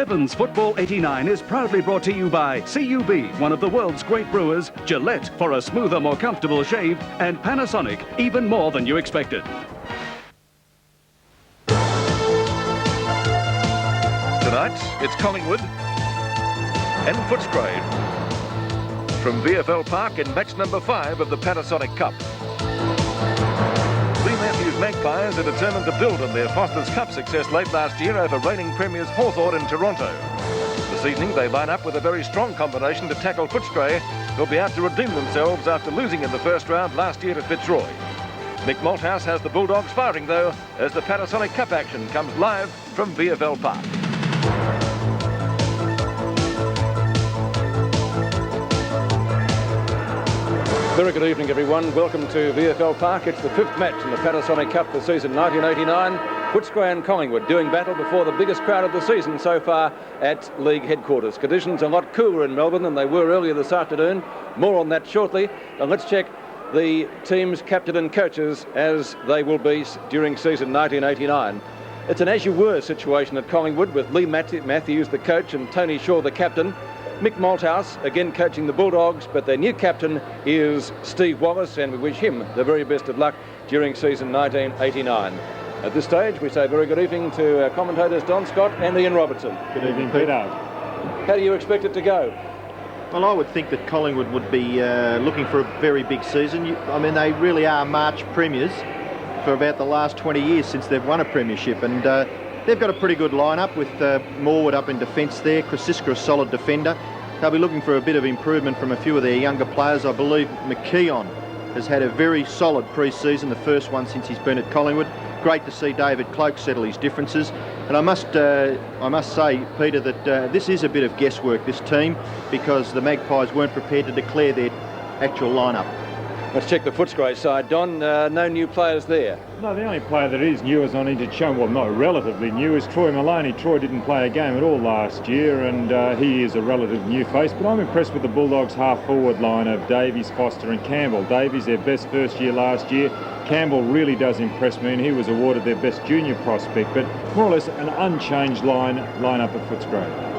Sevens Football 89 is proudly brought to you by CUB, one of the world's great brewers, Gillette for a smoother, more comfortable shave, and Panasonic, even more than you expected. Tonight, it's Collingwood and Footscray from VFL Park in match number 5 of the Panasonic Cup. Lee Matthews Magpies are determined to build on their Foster's Cup success late last year over reigning premiers Hawthorn in Toronto. This evening they line up with a very strong combination to tackle Footscray, who'll be out to redeem themselves after losing in the first round last year to Fitzroy. Mick Malthouse has the Bulldogs firing though, as the Panasonic Cup action comes live from VFL Park. Very good evening, everyone. Welcome to VFL Park. It's the 5th match in the Panasonic Cup for season 1989. Footscray and Collingwood doing battle before the biggest crowd of the season so far at league headquarters. Conditions are a lot cooler in Melbourne than they were earlier this afternoon. More on that shortly. And let's check the team's captain and coaches as they will be during season 1989. It's an as-you-were situation at Collingwood with Lee Matthews, the coach, and Tony Shaw, the captain. Mick Malthouse again coaching the Bulldogs, but their new captain is Steve Wallace, and we wish him the very best of luck during season 1989. At this stage, we say very good evening to our commentators Don Scott and Ian Robertson. Good evening, Peter. How do you expect it to go? Well, I would think that Collingwood would be looking for a very big season. I mean, they really are March premiers for about the last 20 years since they've won a premiership, and they've got a pretty good lineup with Morwood up in defence there, Krasiska a solid defender. They'll be looking for a bit of improvement from a few of their younger players. I believe McKeon has had a very solid pre-season, the first one since he's been at Collingwood. Great to see David Cloke settle his differences. And I must say, Peter, that this is a bit of guesswork, this team, because the Magpies weren't prepared to declare their actual lineup. Let's check the Footscray side. Don, no new players there. No, the only player that is new, as I need to show, well, not relatively new, is Troy Maloney. Troy didn't play a game at all last year, and he is a relative new face. But I'm impressed with the Bulldogs' half-forward line of Davies, Foster and Campbell. Davies, their best first year last year. Campbell really does impress me, and he was awarded their best junior prospect. But more or less an unchanged lineup at Footscray.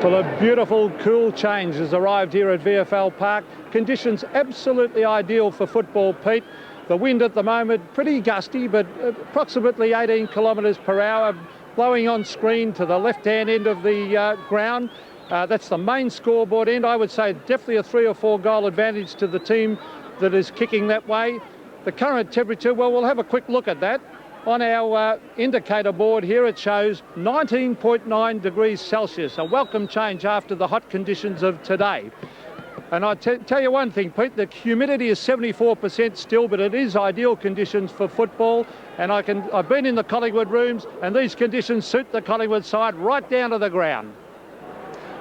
Well, a beautiful, cool change has arrived here at VFL Park. Conditions absolutely ideal for football, Pete. The wind at the moment, pretty gusty, but approximately 18 kilometres per hour, blowing on screen to the left-hand end of the ground. That's the main scoreboard end. I would say definitely a 3 or 4 goal advantage to the team that is kicking that way. The current temperature, well, we'll have a quick look at that. On our indicator board here, it shows 19.9 degrees Celsius, a welcome change after the hot conditions of today. And I tell you one thing, Pete, the humidity is 74% still, but it is ideal conditions for football. And I've been in the Collingwood rooms, and these conditions suit the Collingwood side right down to the ground.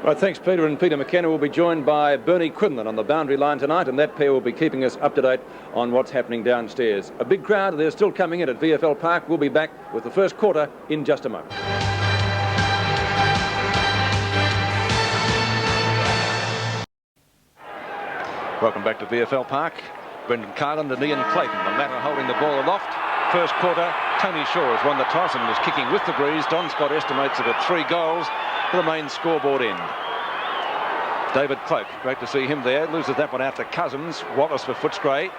Right, thanks, Peter. And Peter McKenna will be joined by Bernie Quinlan on the boundary line tonight, and that pair will be keeping us up to date on what's happening downstairs. A big crowd, they're still coming in at VFL Park. We'll be back with the first quarter in just a moment. Welcome back to VFL Park. Brendan Carlin and Ian Clayton, the latter holding the ball aloft. First quarter, Tony Shaw has won the toss and is kicking with the breeze. Don Scott estimates it at 3 goals for the main scoreboard end. David Cloke, great to see him there. Loses that one out to Cousins. Wallace for Footscray.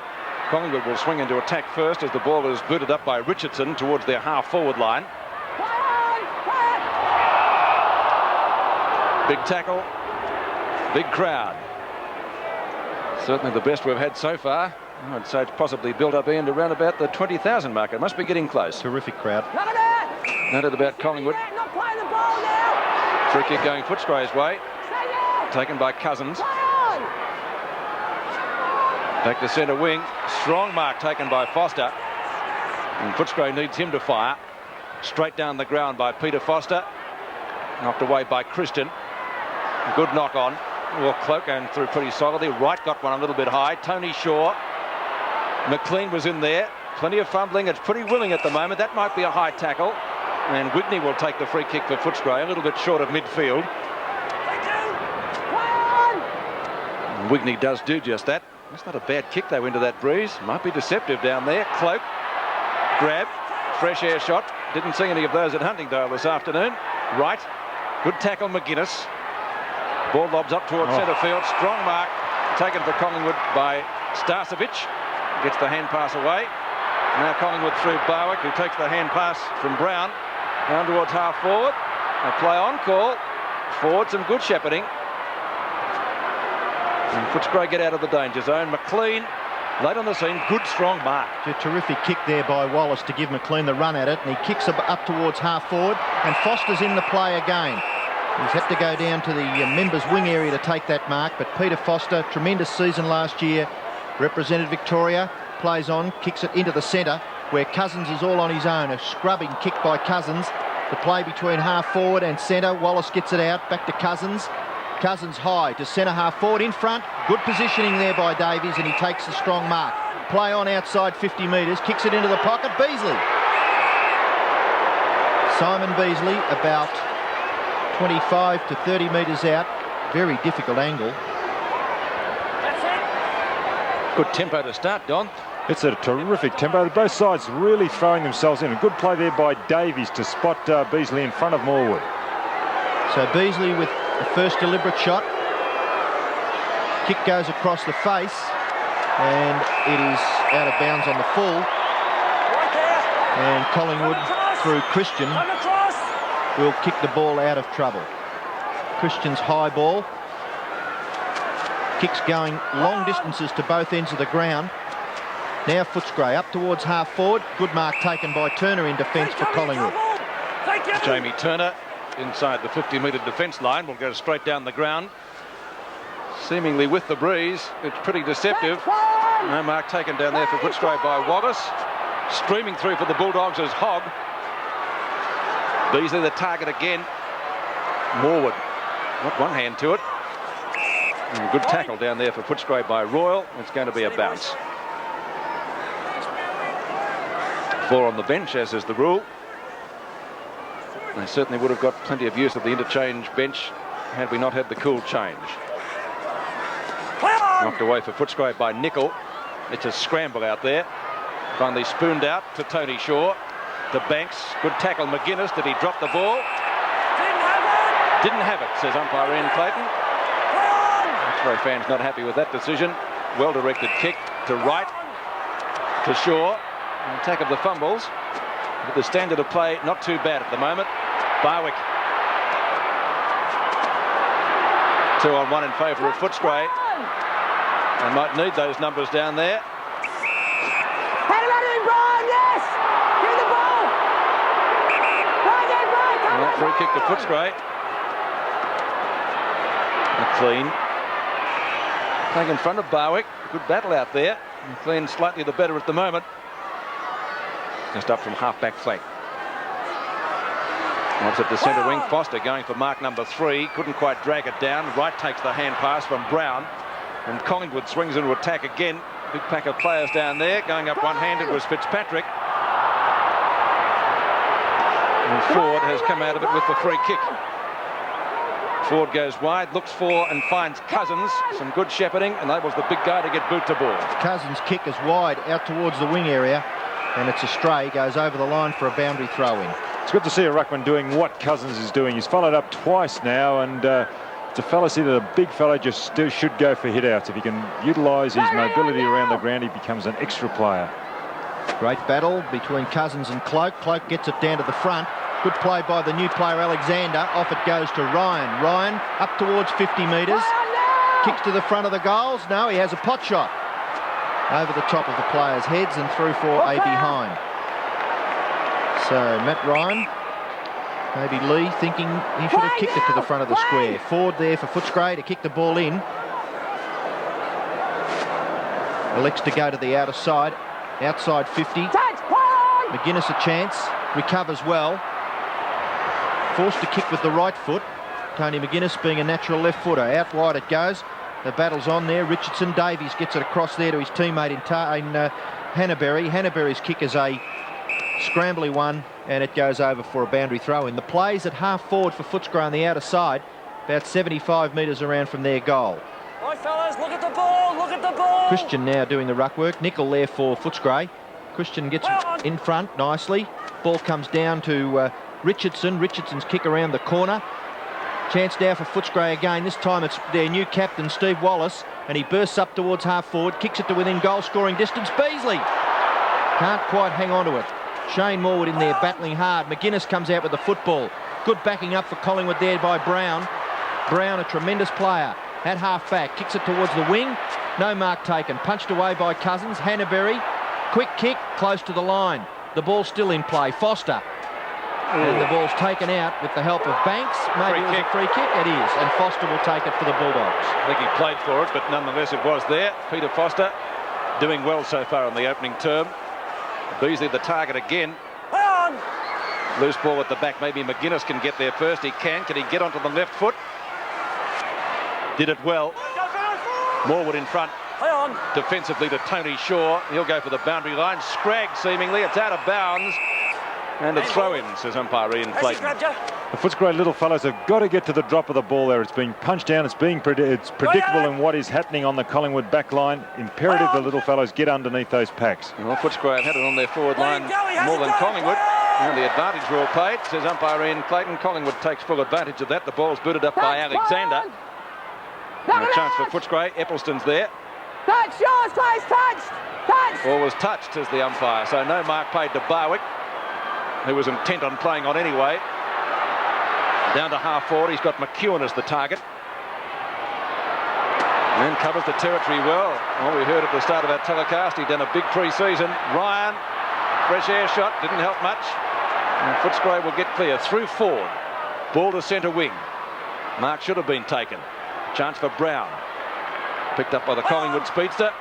Collingwood will swing into attack first as the ball is booted up by Richardson towards their half-forward line. Big tackle, big crowd. Certainly the best we've had so far. I'd say it's possibly built up Ian to around about the 20,000 mark. It must be getting close. Terrific crowd. No doubt about Collingwood. Free kick going Footscray's way. Taken by Cousins. Back to centre wing. Strong mark taken by Foster. And Footscray needs him to fire. Straight down the ground by Peter Foster. Knocked away by Christian. Good knock on. Well, Cloke going through pretty solidly. Wright got one a little bit high. Tony Shaw. McLean was in there. Plenty of fumbling. It's pretty willing at the moment. That might be a high tackle. And Whitney will take the free kick for Footscray, a little bit short of midfield. And Whitney does do just that. That's not a bad kick though into that breeze. Might be deceptive down there. Cloke. Grab. Fresh air shot. Didn't see any of those at Huntingdale this afternoon. Right. Good tackle, McGuinness. Ball lobs up towards centre field. Strong mark taken for Collingwood by Starcevic. Gets the hand pass away. Now Collingwood through Barwick, who takes the hand pass from Brown. Down towards half forward. A play on call. Forward, some good shepherding. And Footscray get out of the danger zone. McLean, late on the scene, good strong mark. A terrific kick there by Wallace to give McLean the run at it, and he kicks up towards half forward, and Foster's in the play again. He's had to go down to the members' wing area to take that mark, but Peter Foster, tremendous season last year, represented Victoria, plays on, kicks it into the centre, where Cousins is all on his own. A scrubbing kick by Cousins. The play between half forward and centre. Wallace gets it out, back to Cousins. Cousins high to centre half forward in front. Good positioning there by Davies, and he takes the strong mark. Play on outside 50 metres, kicks it into the pocket. Beasley. Simon Beasley about 25 to 30 metres out. Very difficult angle. Good tempo to start, Don. It's a terrific tempo. Both sides really throwing themselves in. A good play there by Davies to spot Beasley in front of Morwood. So Beasley with the first deliberate shot. Kick goes across the face, and it is out of bounds on the full. And Collingwood, through Christian, will kick the ball out of trouble. Christian's high ball. Kicks going long distances to both ends of the ground. Now Footscray up towards half forward. Good mark taken by Turner in defence for Collingwood. Jamie Turner inside the 50-metre defence line will go straight down the ground. Seemingly with the breeze, it's pretty deceptive. No mark taken down there for Footscray by Wallace. Streaming through for the Bulldogs is Hogg. Beasley the target again. Morwood, not one hand to it. And a good tackle down there for Footscray by Royal. It's going to be a bounce. 4 on the bench, as is the rule. They certainly would have got plenty of use of the interchange bench had we not had the cool change. Knocked away for Footscray by Nicol. It's a scramble out there. Finally spooned out to Tony Shaw. To Banks. Good tackle, McGuinness. Did he drop the ball? Didn't have it, says umpire Ian Clayton. Footscray fans not happy with that decision. Well-directed kick to right. To Shaw. Attack of the fumbles. But the standard of play not too bad at the moment. Barwick. 2 on 1 in favour of Footscray. They might need those numbers down there. Free kick to Footscray. McLean playing in front of Barwick. Good battle out there. McLean slightly the better at the moment. Just up from half-back flank. Opposite the centre wing, Foster going for mark number 3. Couldn't quite drag it down. Wright takes the hand pass from Brown. And Collingwood swings into attack again. Big pack of players down there. Going up one-handed was Fitzpatrick. And Ford has come out of it with the free kick. Ford goes wide, looks for and finds Cousins. Some good shepherding, enables the big guy to get boot to ball. Cousins' kick is wide out towards the wing area, and it's a stray, goes over the line for a boundary throw-in. It's good to see a ruckman doing what Cousins is doing. He's followed up twice now, and it's a fella see that a big fella just should go for hit-outs. If he can utilise his mobility around the ground, he becomes an extra player. Great battle between Cousins and Cloak. Cloak gets it down to the front. Good play by the new player, Alexander. Off it goes to Ryan. Ryan up towards 50 metres. Kicks to the front of the goals. No, he has a pot shot. Over the top of the players' heads and through for a behind. So Matt Ryan, maybe Lee thinking he should have kicked it to the front of the square. Ford there for Footscray to kick the ball in. Elects to go to the outer side. Outside 50. McGuinness a chance. Recovers well. Forced to kick with the right foot. Tony McGuinness being a natural left footer. Out wide it goes. The battle's on there. Richardson. Davies gets it across there to his teammate in Hannaberry. Hannaberry's kick is a scrambly one, and it goes over for a boundary throw in. The plays at half forward for Footscray on the outer side, about 75 metres around from their goal. Right, fellas, look at the ball, look at the ball. Christian now doing the ruck work. Nicol there for Footscray. Christian gets in front nicely. Ball comes down to Richardson. Richardson's kick around the corner. Chance now for Footscray again. This time it's their new captain, Steve Wallace, and he bursts up towards half forward, kicks it to within goal scoring distance. Beasley can't quite hang on to it. Shane Morwood in there battling hard. McGuinness comes out with the football. Good backing up for Collingwood there by Brown. Brown, a tremendous player. At half back, kicks it towards the wing. No mark taken. Punched away by Cousins. Hannaberry, quick kick, close to the line. The ball's still in play. Foster. And the ball's taken out with the help of Banks. Maybe it was a free kick. It is. And Foster will take it for the Bulldogs. I think he played for it, but nonetheless it was there. Peter Foster doing well so far in the opening term. Beasley the target again. Loose ball at the back. Maybe McGuinness can get there first. He can. Can he get onto the left foot? Did it well. Morwood in front. Defensively to Tony Shaw. He'll go for the boundary line. Scragg seemingly. It's out of bounds. And a throw-in, says umpire Ian Clayton. The Footscray little fellows have got to get to the drop of the ball there. It's being punched down. It's predictable in what is happening on the Collingwood back line. Imperative the little fellows get underneath those packs. Well, Footscray have had it on their forward line more than Collingwood. And the advantage well played, says umpire Ian Clayton. Collingwood takes full advantage of that. The ball's booted up by Alexander. And a chance for Footscray. Eccleston's there. Touch, yours, please, touched! Touch! Ball was touched, says the umpire. So no mark paid to Barwick, who was intent on playing on anyway. Down to half forward, he's got McEwen as the target. And covers the territory well. Well, we heard at the start of our telecast, he'd done a big pre-season. Ryan, fresh air shot, didn't help much. And Footscray will get clear through forward. Ball to centre wing. Mark should have been taken. Chance for Brown. Picked up by the Collingwood speedster.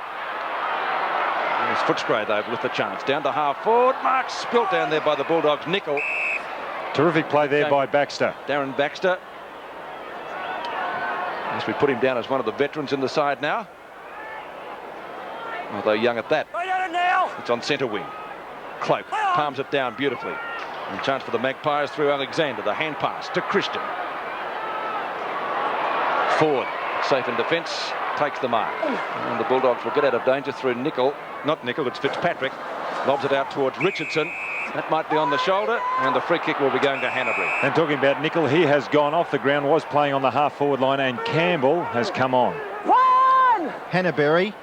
There's Footscray, though, with the chance. Down to half forward. Mark spilt down there by the Bulldogs. Nickel. Terrific play there by Baxter. Darren Baxter. Yes, we put him down as one of the veterans in the side now. Although young at that. It's on centre wing. Cloak palms it down beautifully. And chance for the Magpies through Alexander. The hand pass to Christian. Forward. Safe in defence. Takes the mark. And the Bulldogs will get out of danger through Nickel. Not Nickel, it's Fitzpatrick. Lobs it out towards Richardson. That might be on the shoulder, and the free kick will be going to Hannaberry. And talking about Nickel, he has gone off the ground, was playing on the half-forward line, and Campbell has come on. Hannaberry,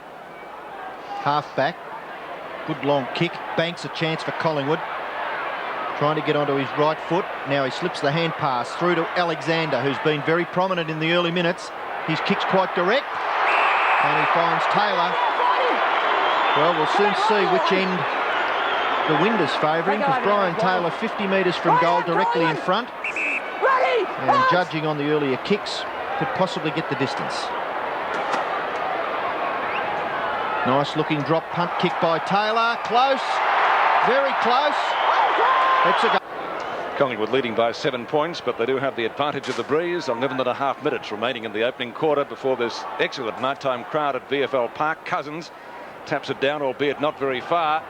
half-back. Good long kick. Banks a chance for Collingwood. Trying to get onto his right foot. Now he slips the hand pass through to Alexander, who's been very prominent in the early minutes. His kick's quite direct. And he finds Taylor. Well, we'll soon see which end the wind is favouring, because Brian Taylor 50 metres from goal directly in front. And judging on the earlier kicks, could possibly get the distance. Nice looking drop punt kick by Taylor. Close. Very close. It's a goal. Collingwood leading by 7 points, but they do have the advantage of the breeze. 11.5 minutes remaining in the opening quarter before this excellent nighttime crowd at VFL Park. Cousins taps it down, albeit not very far.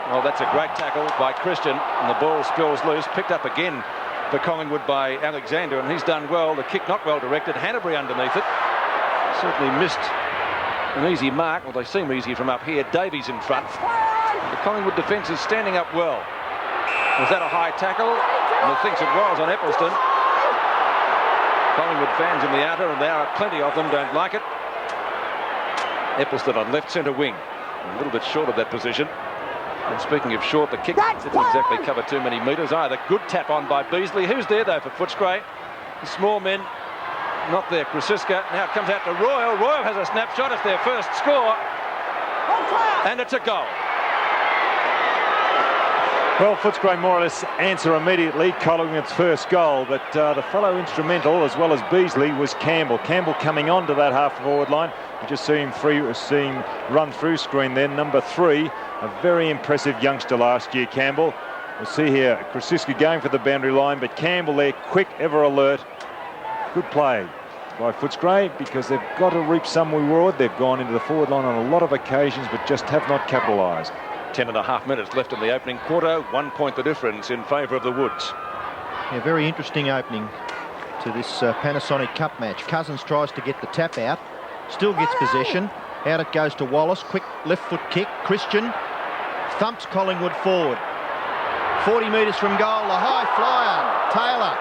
Well, that's a great tackle by Christian, and the ball spills loose. Picked up again for Collingwood by Alexander, and he's done well. The kick not well directed. Hannaberry underneath it. Certainly missed an easy mark. Well, they seem easy from up here. Davies in front. The Collingwood defence is standing up well. Was that a high tackle? And thinks it was on Eccleston. Collingwood fans in the outer, and there are plenty of them, don't like it. Eccleston on left centre wing. A little bit short of that position. And speaking of short, the kick didn't exactly cover too many metres either. Good tap on by Beasley. Who's there, though, for Footscray? The small men not there. Krasiska. Now it comes out to Royal. Royal has a snapshot. It's their first score. And it's a goal. Well, Footscray more or less answer immediately, Collingwood's first goal, but the fellow instrumental, as well as Beasley, was Campbell. Campbell coming on to that half-forward line. You just see him run through screen there, number 3. A very impressive youngster last year, Campbell. We'll see here, Krasiska going for the boundary line, but Campbell there, quick, ever alert. Good play by Footscray, because they've got to reap some reward. They've gone into the forward line on a lot of occasions, but just have not capitalised. 10.5 minutes left in the opening quarter. 1 point the difference in favour of the Woods. Yeah, very interesting opening to this Panasonic Cup match. Cousins tries to get the tap out. Still gets possession. Out it goes to Wallace. Quick left foot kick. Christian thumps Collingwood forward. 40 metres from goal, the high flyer, Taylor.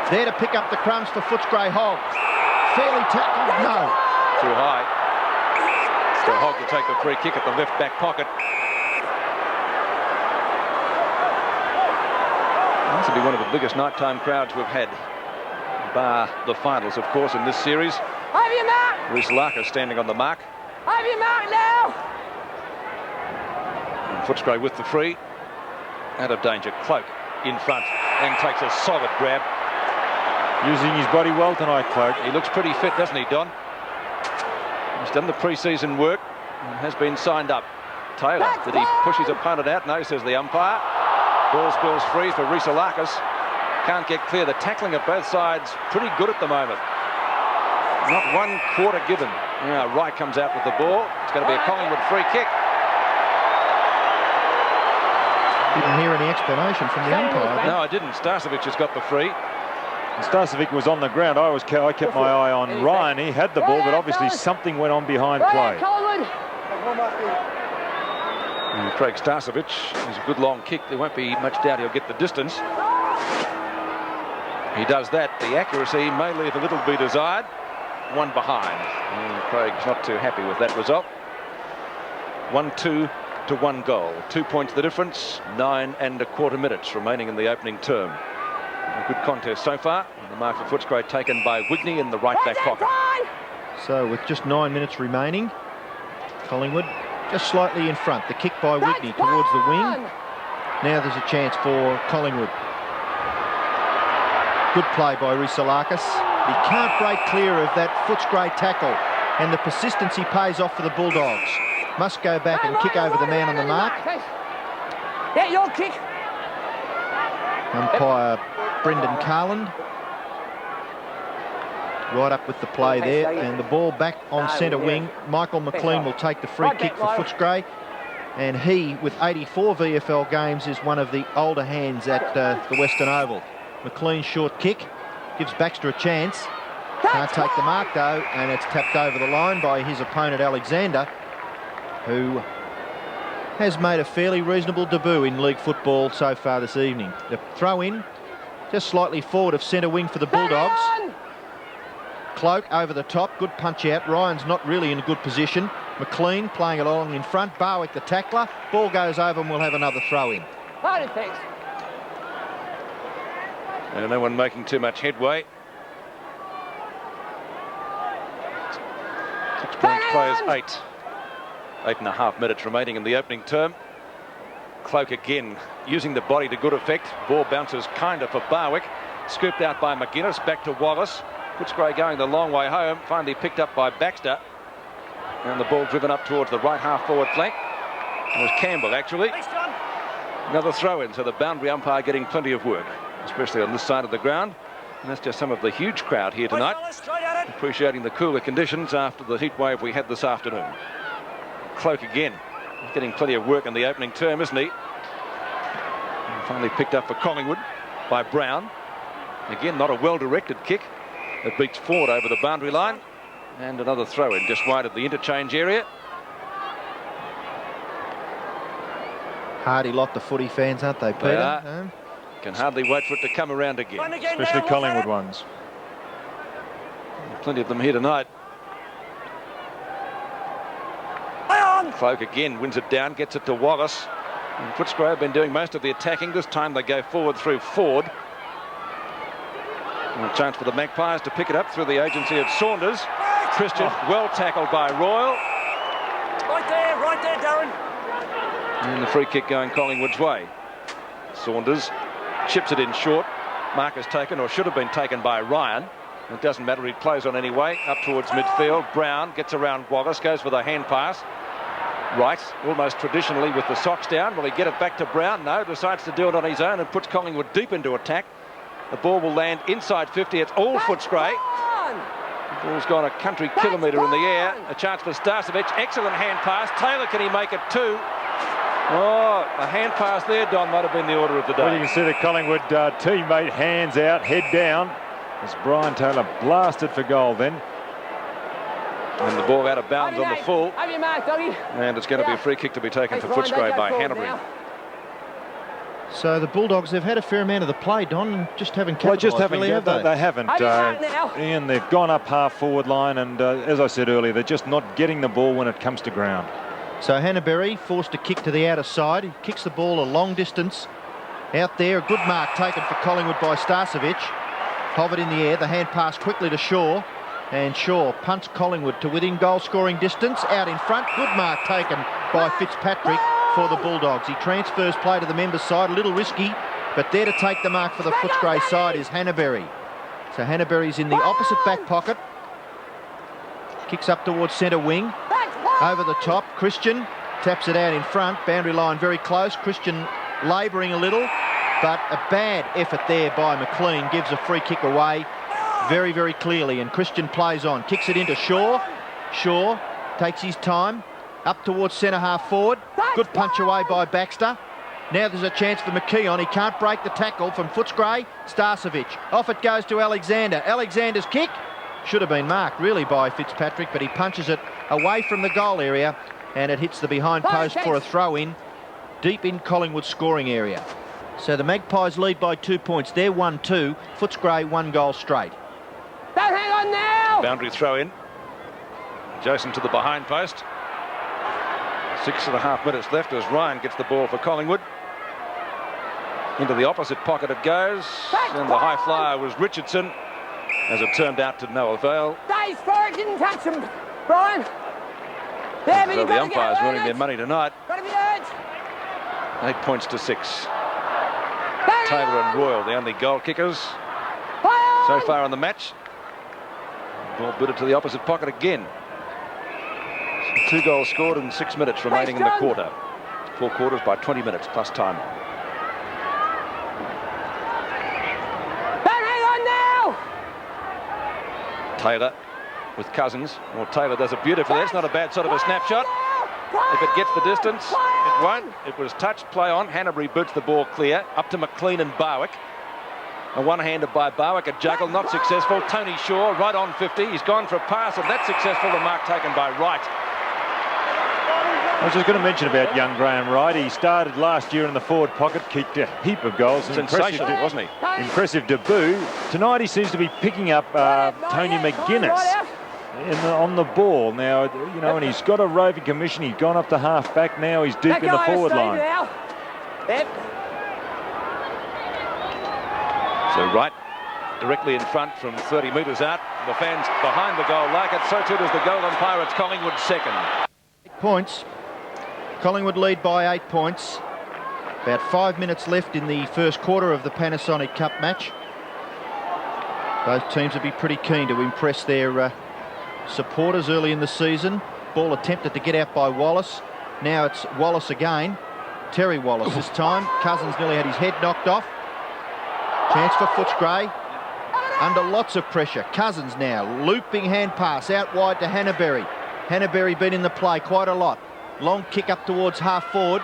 There to pick up the crumbs for Footscray. Hogg. Fairly tackled, no. Too high. So Hogg to take the free kick at the left back pocket. This will be one of the biggest nighttime crowds we've had, bar the finals, of course, in this series. Over your mark! Reece Larker standing on the mark. Over your mark now! And Footscray with the free. Out of danger. Cloak in front and takes a solid grab. Using his body well tonight, Cloak. He looks pretty fit, doesn't he, Don? He's done the pre-season work and has been signed up. Taylor, did he push his opponent out? No, says the umpire. Ball spills free for Reece Larker. Can't get clear. The tackling of both sides pretty good at the moment. Not 1 quarter given. Now Wright comes out with the ball. It's going to be a Collingwood free kick. Didn't hear any explanation from the umpire. No, I didn't. Starcevic has got the free. Starcevic was on the ground. I kept my eye on Ryan. He had the ball, but obviously something went on behind play. And Craig Starcevic is a good long kick. There won't be much doubt he'll get the distance. He does that. The accuracy may leave a little to be desired. 1 behind. And Craig's not too happy with that result. 1-2 to 1 goal. 2 points the difference. 9 1/4 minutes remaining in the opening term. A good contest so far. And the mark for Footscray taken by Wigney in the right back pocket. So with just 9 minutes remaining, Collingwood just slightly in front. The kick by Wigney towards the wing. Now there's a chance for Collingwood. Good play by Reece Larker. He can't break clear of that Footscray tackle, and the persistency pays off for the Bulldogs. Must go back and kick over the man on the mark. Yeah, your kick. Umpire Brendan Carland right up with the play there, and the ball back on centre wing. Michael McLean will take the free kick for Footscray, and he, with 84 VFL games, is one of the older hands at the Western Oval. McLean's short kick gives Baxter a chance. Can't take the mark though, and it's tapped over the line by his opponent Alexander, who has made a fairly reasonable debut in league football so far this evening. The throw in just slightly forward of centre wing for the Bulldogs. Cloak over the top, good punch out. Ryan's not really in a good position. McLean playing along in front. Barwick the tackler. Ball goes over and we'll have another throw in. And no one making too much headway. 6 points players 8. 8.5 minutes remaining in the opening term. Cloak again using the body to good effect. Ball bounces kind of for Barwick. Scooped out by McGuinness. Back to Wallace. Footscray going the long way home. Finally picked up by Baxter. And the ball driven up towards the right half forward flank. It was Campbell actually. Another throw in, so the boundary umpire getting plenty of work, especially on this side of the ground. And that's just some of the huge crowd here tonight, appreciating the cooler conditions after the heat wave we had this afternoon. Cloak again, getting plenty of work in the opening term, isn't he? And finally picked up for Collingwood by Brown. Again, not a well-directed kick. It beats forward over the boundary line. And another throw in just wide of the interchange area. Hardy lot, the footy fans, aren't they, Peter? They are. Can hardly wait for it to come around again. Especially Collingwood ones. Plenty of them here tonight. Cloak again wins it down, gets it to Wallace. And Footscray have been doing most of the attacking. This time they go forward through Ford. And a chance for the Magpies to pick it up through the agency of Saunders. Christian, well tackled by Royal. Right there, Darren. And the free kick going Collingwood's way. Saunders chips it in short. Mark is taken, or should have been taken, by Ryan. It doesn't matter, he plays on anyway. Up towards midfield. Brown gets around Wallace, goes with a hand pass. Right, almost traditionally with the socks down. Will he get it back to Brown? No, decides to do it on his own and puts Collingwood deep into attack. The ball will land inside 50. It's all Footscray. The ball's gone a country kilometre in the air. A chance for Starcevic. Excellent hand pass. Taylor, can he make it too? Oh, a hand pass there, Don, might have been the order of the day. Well, you can see the Collingwood teammate hands out, head down, as Brian Taylor blasted for goal then. And the ball out of bounds on the full. Have your mark, doggy. And it's going to be a free kick to be taken for Footscray by Hanbury. So the Bulldogs, they've had a fair amount of the play, Don, and just haven't Well, capitalised, just haven't. really, have they? They haven't. Ian, they've gone up half forward line, and as I said earlier, they're just not getting the ball when it comes to ground. So Hanbury forced to kick to the outer side. He kicks the ball a long distance out there. A good mark taken for Collingwood by Starcevic. Hovered in the air. The hand pass quickly to Shaw. And Shaw punts Collingwood to within goal-scoring distance. Out in front. Good mark taken by Fitzpatrick for the Bulldogs. He transfers play to the members' side. A little risky, but there to take the mark for the Footscray side is Hanbury. So Hanbury's in the opposite back pocket. Kicks up towards centre wing. Over the top, Christian taps it out in front. Boundary line very close. Christian labouring a little, but a bad effort there by McLean. Gives a free kick away very, very clearly. And Christian plays on. Kicks it into Shaw. Shaw takes his time. Up towards centre half forward. Good punch away by Baxter. Now there's a chance for McKeon. He can't break the tackle from Footscray. Starcevic. Off it goes to Alexander. Alexander's kick should have been marked really by Fitzpatrick, but he punches it away from the goal area and it hits the behind post for a throw-in deep in Collingwood's scoring area. So the Magpies lead by 2 points. They're 1-2. Footscray 1 goal straight. Don't hang on now. Boundary throw-in. Jason to the behind post. 6.5 minutes left as Ryan gets the ball for Collingwood. Into the opposite pocket it goes, and the high flyer was Richardson, as it turned out to no avail. Days for it, didn't touch him, Brian. There, but So the umpires winning their money tonight. Got to be hurt. 8 points to 6. Taylor and Royal, the only goal kickers so far in the match. Ball booted to the opposite pocket again. 2 goals scored in 6 minutes remaining in the quarter. 4 quarters by 20 minutes plus time. Don't hang on now. Taylor with Cousins. Well, Taylor does it beautifully. That's not a bad sort of a snapshot. If it gets the distance, it won't. It was touched, play on. Hanbury boots the ball clear. Up to McLean and Barwick. A one-handed by Barwick, a juggle, not successful. Tony Shaw right on 50. He's gone for a pass, and that's successful. The mark taken by Wright. I was just going to mention about young Graham Wright. He started last year in the forward pocket, kicked a heap of goals. Sensational, wasn't he? Impressive debut. Tonight he seems to be picking up Tony McGuinness on the ball. Now, you know, and he's got a roving commission. He's gone up to half back now. He's deep in the forward line. Yep. So Wright directly in front from 30 metres out. The fans behind the goal like it. So too does the Golden Pirates. Collingwood second. 8 points. Collingwood lead by 8 points. About 5 minutes left in the first quarter of the Panasonic Cup match. Both teams will be pretty keen to impress their supporters early in the season. Ball attempted to get out by Wallace. Now it's Wallace again. Terry Wallace this time. Cousins nearly had his head knocked off. Chance for Footscray. Under lots of pressure. Cousins now. Looping hand pass out wide to Hanbury. Hanbury been in the play quite a lot. Long kick up towards half forward.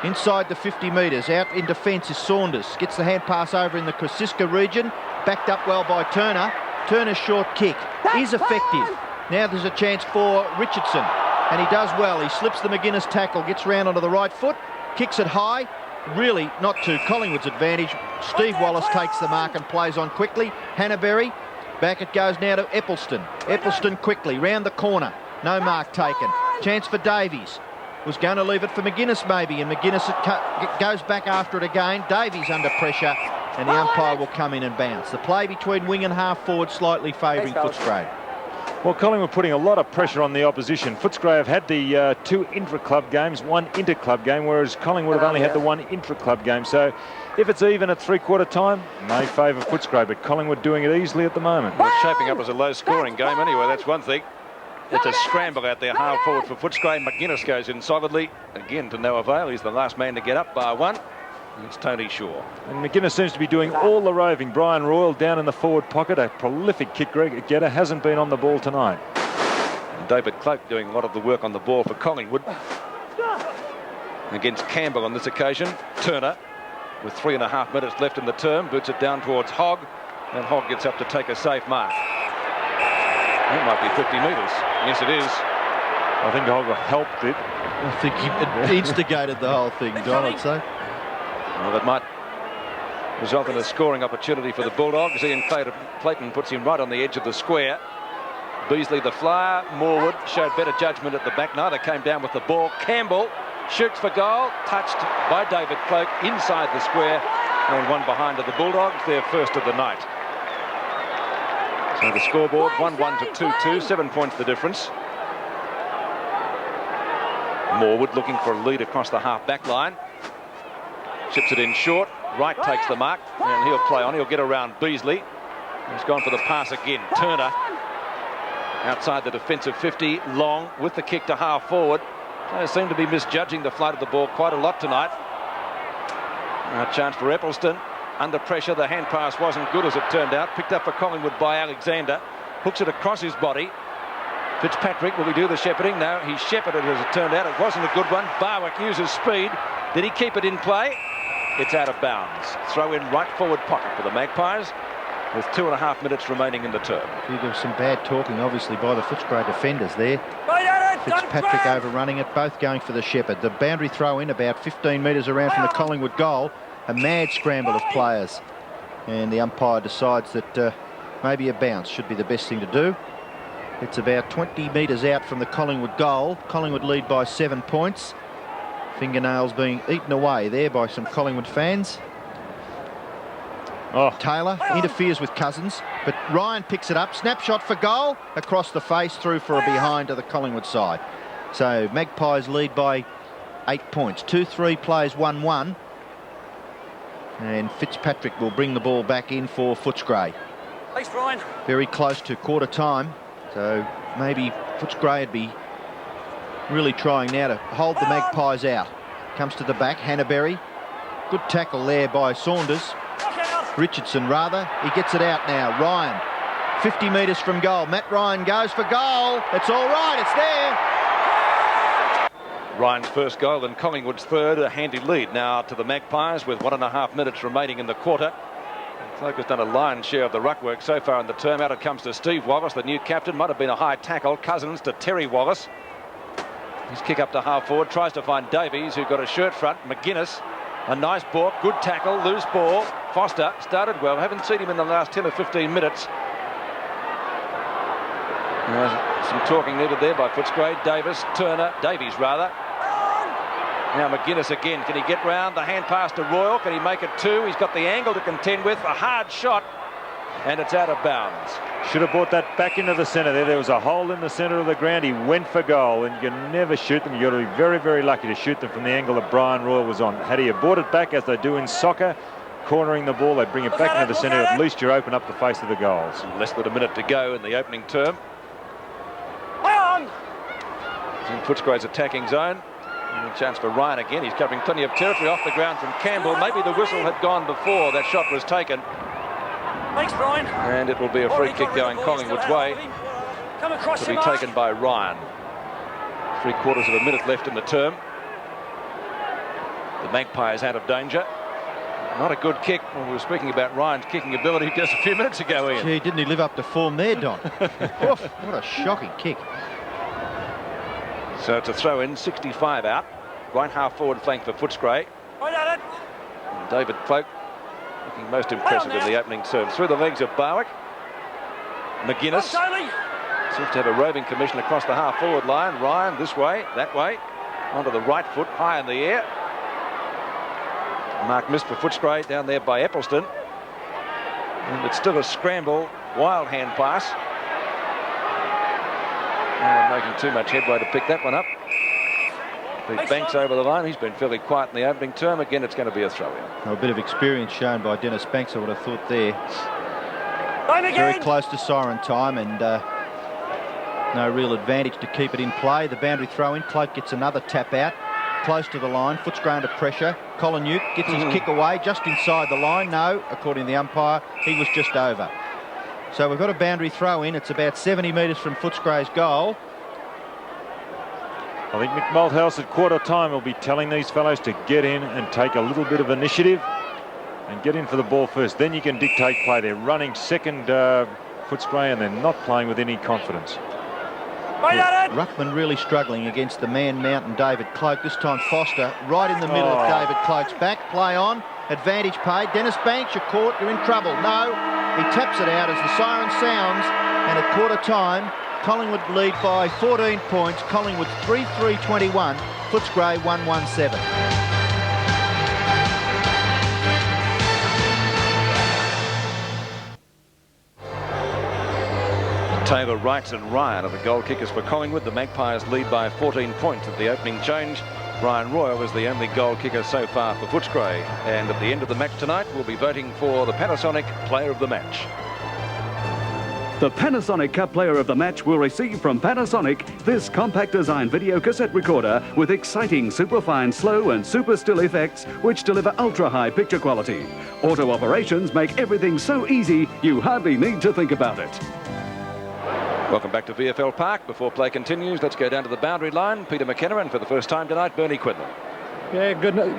Inside the 50 metres. Out in defence is Saunders. Gets the hand pass over in the Kosciuszko region. Backed up well by Turner. Turner's short kick is effective. Now there's a chance for Richardson. And he does well. He slips the McGuinness tackle. Gets round onto the right foot. Kicks it high. Really not to Collingwood's advantage. Steve Wallace takes the mark and plays on quickly. Hanbury. Back it goes now to Eppelston. Eppelston quickly round the corner. No mark taken. Chance for Davies. Was going to leave it for McGuinness maybe, and McGuinness goes back after it again. Davies under pressure, and the umpire will come in and bounce. The play between wing and half forward slightly favouring Footscray. Well, Collingwood putting a lot of pressure on the opposition. Footscray have had the 2 intra-club games, 1 inter-club game, whereas Collingwood have only had the 1 intra-club game. So if it's even at 3/4 time, may favour Footscray, but Collingwood doing it easily at the moment. Well, it's shaping up as a low-scoring game anyway, that's one thing. It's a scramble out there, half forward for Footscray. McGuinness goes in solidly, again to no avail. He's the last man to get up by 1. It's Tony Shaw. And McGuinness seems to be doing all the roving. Brian Royal down in the forward pocket, a prolific kick getter, hasn't been on the ball tonight. And David Cloak doing a lot of the work on the ball for Collingwood. Against Campbell on this occasion. Turner, with 3.5 minutes left in the term, boots it down towards Hogg, and Hogg gets up to take a safe mark. It might be 50 metres. Yes, it is. I think Holger helped it. I think he instigated the whole thing, Don, I'd say. Well, that might result in a scoring opportunity for the Bulldogs. Ian Clayton puts him right on the edge of the square. Beasley the flyer. Morwood showed better judgment at the back. Neither came down with the ball. Campbell shoots for goal. Touched by David Cloak inside the square. And one behind of the Bulldogs, their first of the night. So the scoreboard 1-1 to 2-2. 7 points the difference. Morwood looking for a lead across the half-back line. Chips it in short. Wright takes the mark, and he'll play on. He'll get around Beasley. He's gone for the pass again. Turner outside the defensive 50, long with the kick to half forward. They seem to be misjudging the flight of the ball quite a lot tonight. A chance for Eccleston. Under pressure, the hand pass wasn't good as it turned out. Picked up for Collingwood by Alexander. Hooks it across his body. Fitzpatrick, will he do the shepherding? No, he shepherded as it turned out. It wasn't a good one. Barwick uses speed. Did he keep it in play? It's out of bounds. Throw in right forward pocket for the Magpies with 2.5 minutes remaining in the term. There was some bad talking, obviously, by the Footscray defenders there. Fitzpatrick overrunning it, both going for the shepherd. The boundary throw in about 15 metres around from the Collingwood goal. A mad scramble of players. And the umpire decides that maybe a bounce should be the best thing to do. It's about 20 metres out from the Collingwood goal. Collingwood lead by 7 points. Fingernails being eaten away there by some Collingwood fans. Taylor interferes with Cousins, but Ryan picks it up. Snapshot for goal. Across the face, through for a behind to the Collingwood side. So Magpies lead by 8 points. 2-3 plays 1-1. And Fitzpatrick will bring the ball back in for Footscray. Thanks, Brian. Very close to quarter time. So maybe Footscray would be really trying now to hold the Magpies out. Comes to the back, Hannaberry. Good tackle there by Saunders. Richardson, rather. He gets it out now. Ryan, 50 metres from goal. Matt Ryan goes for goal. It's all right, it's there. Ryan's first goal and Collingwood's third, a handy lead now to the Magpies with 1.5 minutes remaining in the quarter. Cloak has done a lion's share of the ruck work so far in the term. Out it comes to Steve Wallace, the new captain. Might have been a high tackle. Cousins to Terry Wallace. His kick up to half forward, tries to find Davies, who got a shirt front. McGuinness, a nice balk, good tackle, loose ball. Foster started well. Haven't seen him in the last 10 or 15 minutes. Some talking needed there by Footscray. Davies rather. Now McGuinness again. Can he get round? The hand pass to Royal. Can he make it two? He's got the angle to contend with. A hard shot. And it's out of bounds. Should have brought that back into the centre there. There was a hole in the centre of the ground. He went for goal, and you can never shoot them. You've got to be very, very lucky to shoot them from the angle that Brian Royal was on. Had he brought it back, as they do in soccer, cornering the ball, they bring it back into the centre. At least you open up the face of the goals. Less than a minute to go in the opening term. It's in Footscray's attacking zone. And a chance for Ryan again. He's covering plenty of territory off the ground from Campbell. Maybe the whistle had gone before that shot was taken. Thanks, Brian. And it will be a free kick going Collingwood's way. To be taken by Ryan. 3/4 of a minute left in the term. The Magpies out of danger. Not a good kick. Well, we were speaking about Ryan's kicking ability just a few minutes ago, Ian. Gee, didn't he live up to form there, Don? Oof, what a shocking kick. So it's a throw in, 65 out. Right half forward flank for Footscray. And David Cloak looking most impressive in the opening term. Through the legs of Barwick. McGuinness seems to have a roving commission across the half forward line. Ryan this way, that way. Onto the right foot, high in the air. Mark missed for Footscray down there by Eccleston. And it's still a scramble, wild hand pass. No one making too much headway to pick that one up. Pete Banks over the line. He's been fairly quiet in the opening term. Again, it's going to be a throw-in. A bit of experience shown by Dennis Banks, I would have thought there. Very close to siren time, and no real advantage to keep it in play. The boundary throw-in. Cloak gets another tap out. Close to the line. Footscray under pressure. Collingwood gets his kick away just inside the line. No, according to the umpire, he was just over. So we've got a boundary throw-in. It's about 70 metres from Footscray's goal. I think Mick Malthouse at quarter time will be telling these fellows to get in and take a little bit of initiative and get in for the ball first. Then you can dictate play. They're running second Footscray, and they're not playing with any confidence. Ruckman really struggling against the man mountain David Cloak. This time Foster right in the middle of David Cloak's back. Play on. Advantage paid. Dennis Banks, you're caught. You're in trouble. No. He taps it out as the siren sounds. And at quarter time, Collingwood lead by 14 points. Collingwood 3-3-21. Footscray 1-1-7. Taylor, Wright and Ryan are the goal kickers for Collingwood. The Magpies lead by 14 points at the opening change. Brian Royal is the only goal kicker so far for Footscray. And at the end of the match tonight, we'll be voting for the Panasonic Player of the Match. The Panasonic Cup Player of the Match will receive from Panasonic this compact design video cassette recorder with exciting superfine slow and super still effects which deliver ultra-high picture quality. Auto operations make everything so easy you hardly need to think about it. Welcome back to VFL Park. Before play continues, let's go down to the boundary line. Peter McKenna, and for the first time tonight, Bernie Quinlan. Yeah,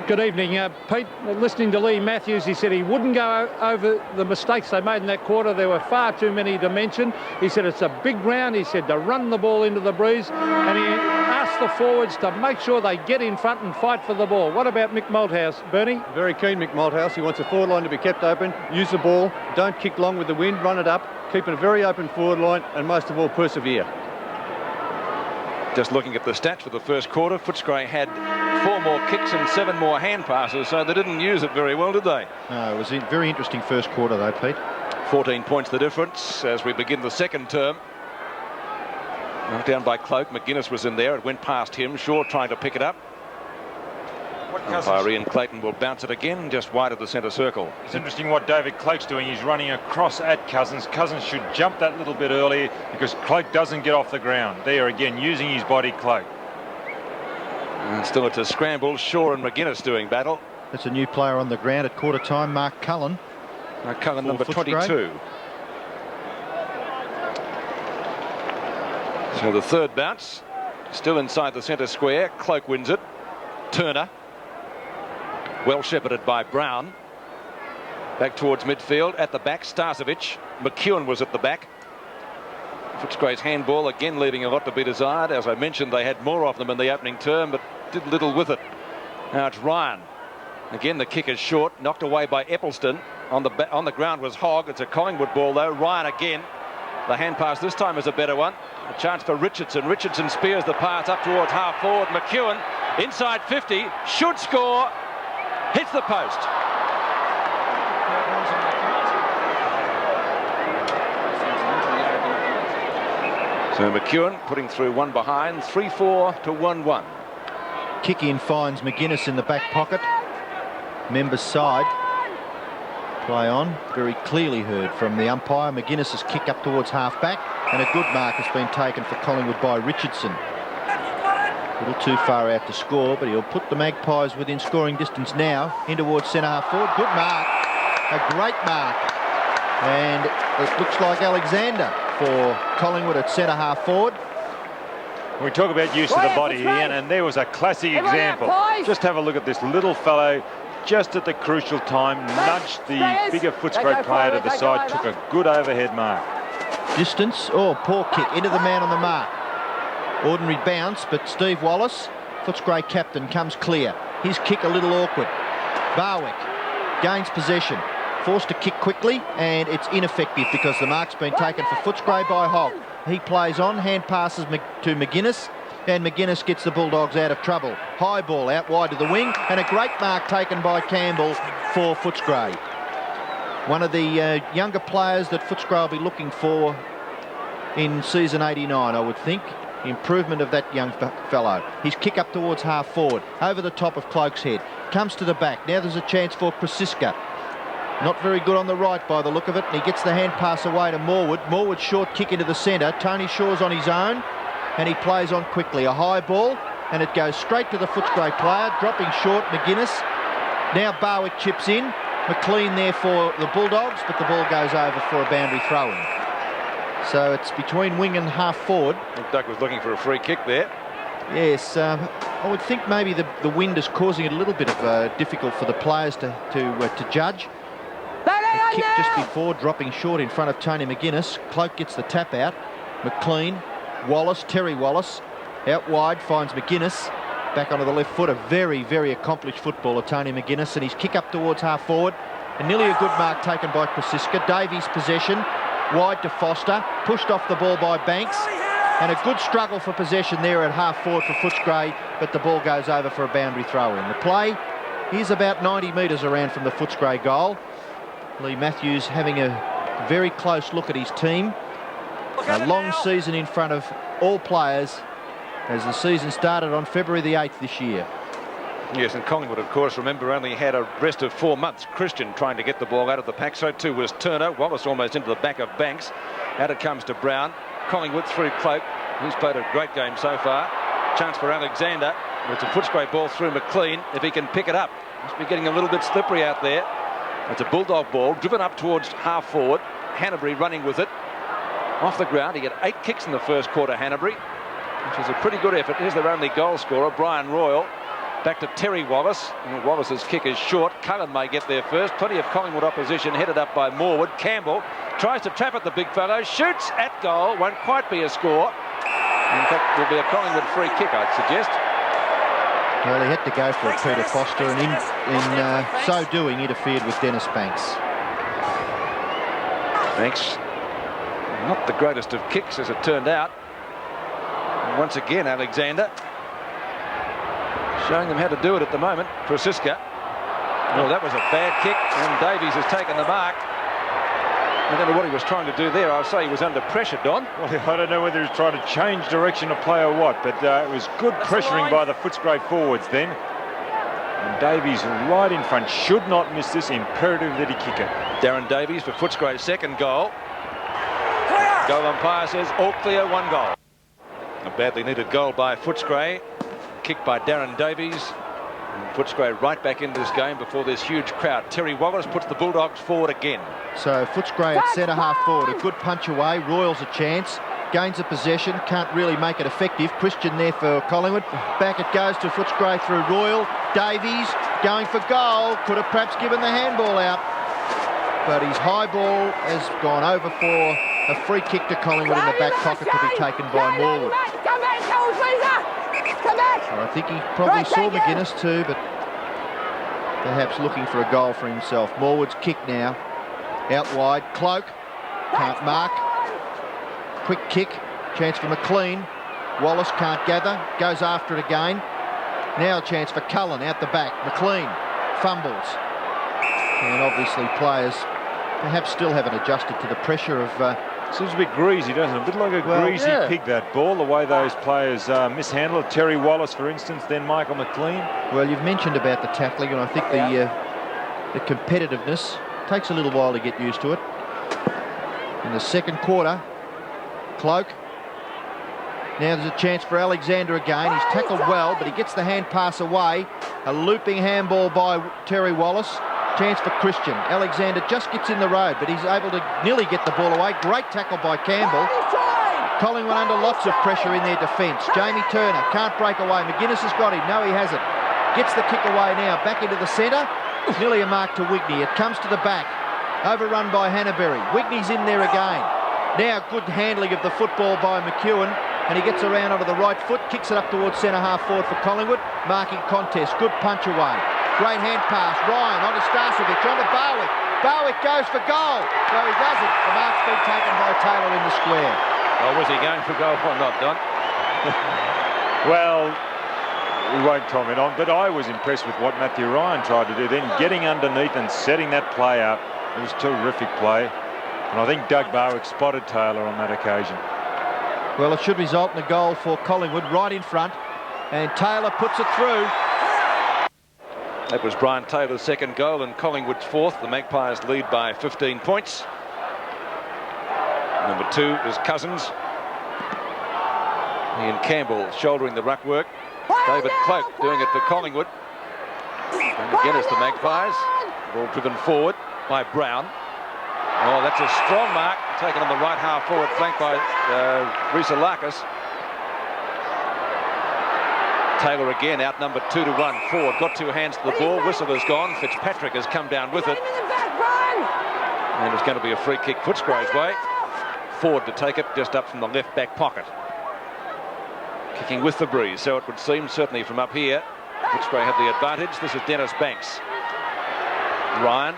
good evening. Pete, listening to Lee Matthews, he said he wouldn't go over the mistakes they made in that quarter. There were far too many to mention. He said it's a big ground. He said to run the ball into the breeze. And he asked the forwards to make sure they get in front and fight for the ball. What about Mick Malthouse, Bernie? Very keen, Mick Malthouse. He wants the forward line to be kept open. Use the ball. Don't kick long with the wind. Run it up. Keeping a very open forward line. And most of all, persevere. Just looking at the stats for the first quarter, Footscray had 4 more kicks and 7 more hand passes, so they didn't use it very well, did they? No, it was a very interesting first quarter though, Pete. 14 points the difference as we begin the second term. Knocked down by Cloak. McGuinness was in there. It went past him. Shaw trying to pick it up. Umpire Ian Clayton will bounce it again just wide of the centre circle. It's interesting what David Cloak's doing. He's running across at Cousins. Cousins should jump that little bit earlier because Cloak doesn't get off the ground. There again, using his body, Cloak. And still it's a scramble. Shaw and McGuinness doing battle. That's a new player on the ground at quarter time, Mark Cullen. Mark Cullen, number 22. So the third bounce, still inside the centre square. Cloak wins it. Turner. Well shepherded by Brown. Back towards midfield. At the back, Starcevic. McEwen was at the back. Footscray's handball again leaving a lot to be desired. As I mentioned, they had more of them in the opening term, but did little with it. Now it's Ryan. Again, the kick is short. Knocked away by Eppelston. On the ground was Hogg. It's a Collingwood ball, though. Ryan again. The hand pass this time is a better one. A chance for Richardson. Richardson spears the pass up towards half forward. McEwen inside 50. Should score. Hits the post. So McEwen putting through one behind. 3-4 to 1-1. Kick in finds McGuinness in the back pocket. Members side. Play on. Very clearly heard from the umpire. McGuinness's kick up towards half back. And a good mark has been taken for Collingwood by Richardson. A little too far out to score, but he'll put the Magpies within scoring distance now. In towards centre half forward. Good mark. A great mark. And it looks like Alexander for Collingwood at centre half forward. We talk about use of the body, Ian, and there was a classic example. Just have a look at this little fellow. Just at the crucial time, nudged the bigger Footscray player to the side, took a good overhead mark. Distance. Oh, poor kick into the man on the mark. Ordinary bounce, but Steve Wallace, Footscray captain, comes clear. His kick a little awkward. Barwick gains possession. Forced to kick quickly, and it's ineffective because the mark's been taken for Footscray by Hogg. He plays on, hand passes to McGuinness, and McGuinness gets the Bulldogs out of trouble. High ball out wide to the wing, and a great mark taken by Campbell for Footscray. One of the younger players that Footscray will be looking for in season 89, I would think. Improvement of that young fellow. His kick up towards half forward, over the top of Cloak's head. Comes to the back. Now there's a chance for Krasiska. Not very good on the right by the look of it, and he gets the hand pass away to Morwood. Morwood short kick into the centre. Tony Shaw's on his own, and he plays on quickly. A high ball, and it goes straight to the Footscray player, dropping short McGuinness. Now Barwick chips in. McLean there for the Bulldogs, but the ball goes over for a boundary throw-in. So it's between wing and half forward. I think Doug was looking for a free kick there. Yes, I would think maybe the wind is causing it a little bit of difficult for the players to judge. a kick just before, dropping short in front of Tony McGuinness. Cloak gets the tap out. McLean, Wallace, Terry Wallace, out wide, finds McGuinness. Back onto the left foot, a very, very accomplished footballer, Tony McGuinness, and his kick up towards half forward. And nearly a good mark taken by Krasiska. Davies possession, wide to Foster, pushed off the ball by Banks. And a good struggle for possession there at half forward for Footscray, but the ball goes over for a boundary throw in. The play is about 90 metres around from the Footscray goal. Lee Matthews having a very close look at his team. A long season in front of all players as the season started on February the 8th this year. Yes, and Collingwood, of course, remember, only had a rest of 4 months. Christian trying to get the ball out of the pack. So too was Turner. Wallace almost into the back of Banks. Out it comes to Brown. Collingwood through Cloak, who's played a great game so far. Chance for Alexander. It's a Footscray ball through McLean. If he can pick it up, must be getting a little bit slippery out there. It's a bulldog ball driven up towards half forward. Hanbury running with it off the ground. He had 8 kicks in the first quarter, Hanbury, which is a pretty good effort. Here's their only goal scorer, Brian Royal. Back to Terry Wallace. Wallace's kick is short. Cullen may get there first. Plenty of Collingwood opposition headed up by Morwood. Campbell tries to trap at the big fellow. Shoots at goal. Won't quite be a score. In fact, will be a Collingwood free kick, I'd suggest. Well, he had to go for it, Peter Foster, and in so doing interfered with Dennis Banks. Banks, not the greatest of kicks as it turned out. And once again, Alexander showing them how to do it at the moment. Krasiska. Oh, that was a bad kick, and Davies has taken the mark. I don't know what he was trying to do there. I'll say he was under pressure, Don. Well, I don't know whether he was trying to change direction of play or what, but it was good pressuring by the Footscray forwards then. And Davies right in front, should not miss this, imperative that he kick it. Darren Davies for Footscray's second goal. Goal umpire says all clear, 1 goal. A badly needed goal by Footscray. Kicked by Darren Davies. And Footscray right back into this game before this huge crowd. Terry Wallace puts the Bulldogs forward again. So Footscray at centre half forward, a good punch away. Royal's a chance, gains a possession, can't really make it effective. Christian there for Collingwood. Back it goes to Footscray through Royal. Davies going for goal. Could have perhaps given the handball out, but his high ball has gone over for a free kick to Collingwood in the back pocket to be taken by Morwood. So I think he probably saw McGuinness too, but perhaps looking for a goal for himself. Morwood's kick now, out wide. Cloak can't mark. Quick kick, chance for McLean. Wallace can't gather, goes after it again. Now a chance for Cullen out the back. McLean fumbles, and obviously players perhaps still haven't adjusted to the pressure of. Seems a bit greasy, doesn't it? A bit like a greasy pig, that ball, the way those players mishandle it. Terry Wallace, for instance, then Michael McLean. Well, you've mentioned about the tackling, and I think the competitiveness takes a little while to get used to it. In the second quarter, Cloak. Now there's a chance for Alexander again. He's tackled well, but he gets the hand pass away. A looping handball by Terry Wallace. Chance for Christian. Alexander just gets in the road, but he's able to nearly get the ball away. Great tackle by Campbell. Collingwood under lots of pressure in their defence. Jamie Turner can't break away. McGuinness has got him. No, he hasn't. Gets the kick away now. Back into the centre. Nearly a mark to Wigney. It comes to the back. Overrun by Hanbury. Wigney's in there again. Now good handling of the football by McEwen, and he gets around onto the right foot, kicks it up towards centre half forward for Collingwood. Marking contest. Good punch away. Great hand pass. Ryan onto Starcevic, onto Barwick. Barwick goes for goal. No, he doesn't. The mark's been taken by Taylor in the square. Oh, was he going for goal or not, Don? Well, we won't comment on, but I was impressed with what Matthew Ryan tried to do then, getting underneath and setting that play up. It was a terrific play. And I think Doug Barwick spotted Taylor on that occasion. Well, it should result in a goal for Collingwood right in front. And Taylor puts it through. That was Brian Taylor's second goal and Collingwood's fourth. The Magpies lead by 15 points. Number 2 is Cousins. Ian Campbell shouldering the ruck work. David Cloak doing it for Collingwood. And again it's the Magpies. Ball driven forward by Brown. Oh, that's a strong mark taken on the right half forward flank by Risa Larkis. Taylor again outnumbered 2-1. Ford got 2 hands to the ball. Whistle is gone. Fitzpatrick has come down with it. And it's going to be a free kick Footscray's way. Ford to take it just up from the left back pocket. Kicking with the breeze, so it would seem, certainly from up here. Footscray had the advantage. This is Dennis Banks. Ryan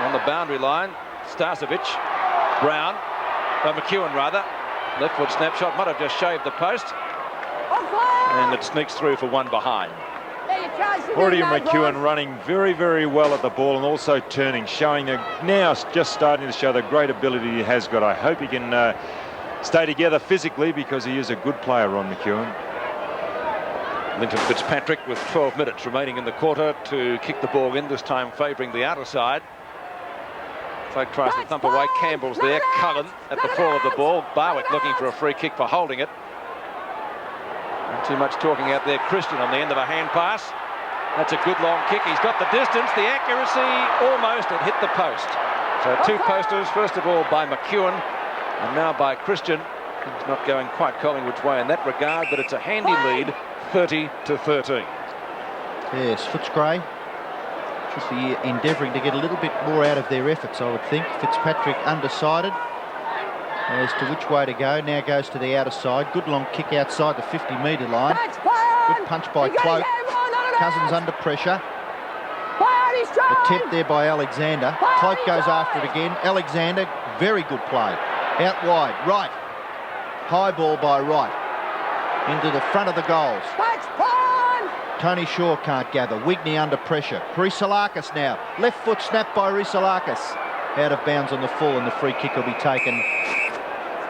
on the boundary line. Starcevic. Brown. McEwen rather. Left foot snapshot. Might have just shaved the post. And it sneaks through for one behind. Already McEwen running very, very well at the ball and also turning, showing now just starting to show the great ability he has got. I hope he can stay together physically because he is a good player, Ron McEwen. Linton Fitzpatrick with 12 minutes remaining in the quarter to kick the ball in, this time favouring the outer side. Folk tries to thump away. Campbell's there. Cullen at the fall of the ball. Barwick looking for a free kick for holding it. Not too much talking out there. Christian on the end of a hand pass. That's a good long kick. He's got the distance, the accuracy, almost. It hit the post. So two posters, first of all by McEwen and now by Christian. He's not going quite Collingwood's way in that regard, but it's a handy lead, 30-13. Yes, Footscray should be endeavouring to get a little bit more out of their efforts, I would think. Fitzpatrick undecided as to which way to go. Now goes to the outer side. Good long kick outside the 50-metre line. Good punch by Cloak. Cousins under pressure. Attempt there by Alexander. Cloak goes after it again. Alexander, very good play. Out wide, right. High ball by Wright. Into the front of the goals. Tony Shaw can't gather. Wigney under pressure. Risalakis now. Left foot snap by Risalakis. Out of bounds on the full, and the free kick will be taken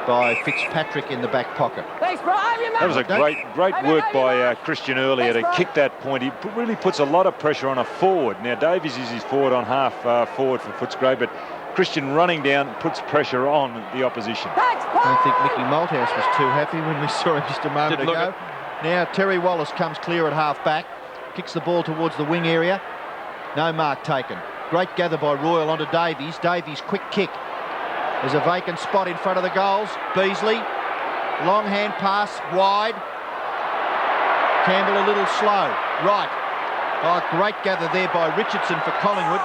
by Fitzpatrick in the back pocket. That was a great work by Christian earlier to kick that point. He really puts a lot of pressure on a forward. Now Davies is his forward on half forward for Footscray, but Christian running down puts pressure on the opposition. I don't think Mickey Malthouse was too happy when we saw him just a moment ago. Now Terry Wallace comes clear at half back, kicks the ball towards the wing area. No mark taken. Great gather by Royal onto Davies. Davies quick kick. There's a vacant spot in front of the goals. Beasley, long hand pass wide. Campbell a little slow. Right. Oh, great gather there by Richardson for Collingwood.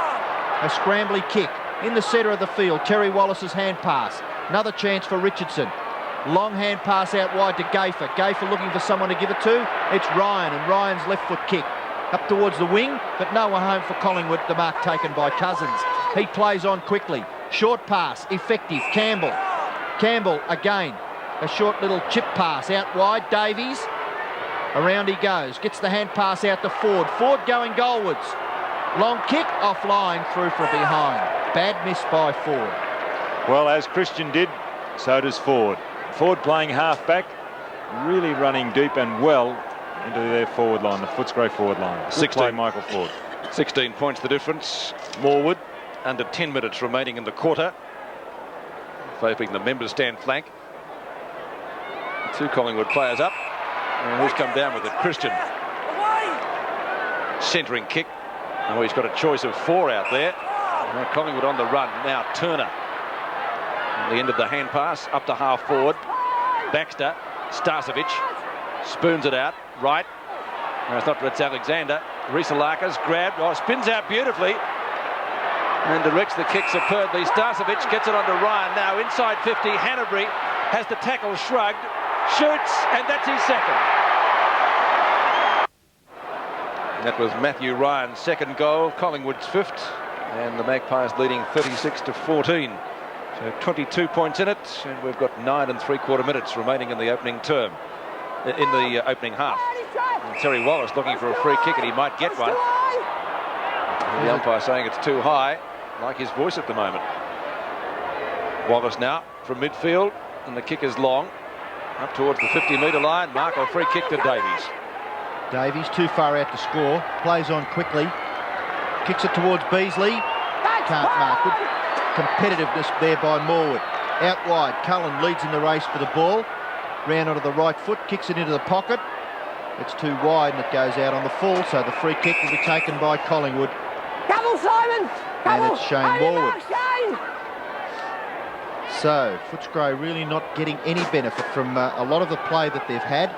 A scrambly kick in the centre of the field. Terry Wallace's hand pass. Another chance for Richardson. Long hand pass out wide to Gayfer. Gayfer looking for someone to give it to. It's Ryan, and Ryan's left foot kick up towards the wing, but no one home for Collingwood. The mark taken by Cousins. He plays on quickly. Short pass, effective. Campbell. Campbell again. A short little chip pass out wide. Davies. Around he goes. Gets the hand pass out to Ford. Ford going goalwards. Long kick offline through from behind. Bad miss by Ford. Well, as Christian did, so does Ford. Ford playing half-back, really running deep and well into their forward line, the Footscray forward line. 16, Michael Ford. 16 points the difference. Morwood, under 10 minutes remaining in the quarter. Favouring the members stand flank. Two Collingwood players up. And who's come down with it? Christian. Centering kick. Oh, he's got a choice of four out there. Now Collingwood on the run. Now Turner. The end of the hand pass up to half forward. Baxter, Starcevic spoons it out right. No, it's not. It's Alexander. Risalakis grabbed. Oh, spins out beautifully and directs the kick superbly. Starcevic gets it onto Ryan now inside 50. Hanbury has the tackle shrugged, shoots, and that's his second. That was Matthew Ryan's second goal. Collingwood's fifth, and the Magpies leading 36-14. So 22 points in it, and we've got 9 3/4 minutes remaining in the opening term, in the opening half. And Terry Wallace looking for a free kick, and he might get one. The umpire saying it's too high, like his voice at the moment. Wallace now from midfield, and the kick is long, up towards the 50-metre line. Markle free kick to Davies. Davies too far out to score, plays on quickly, kicks it towards Beasley. Can't mark. Good competitiveness there by Morwood. Out wide, Cullen leads in the race for the ball. Round onto the right foot, kicks it into the pocket. It's too wide and it goes out on the full, so the free kick will be taken by Collingwood. Double, Simon! Double. And it's Shane Morwood. So, Footscray really not getting any benefit from a lot of the play that they've had.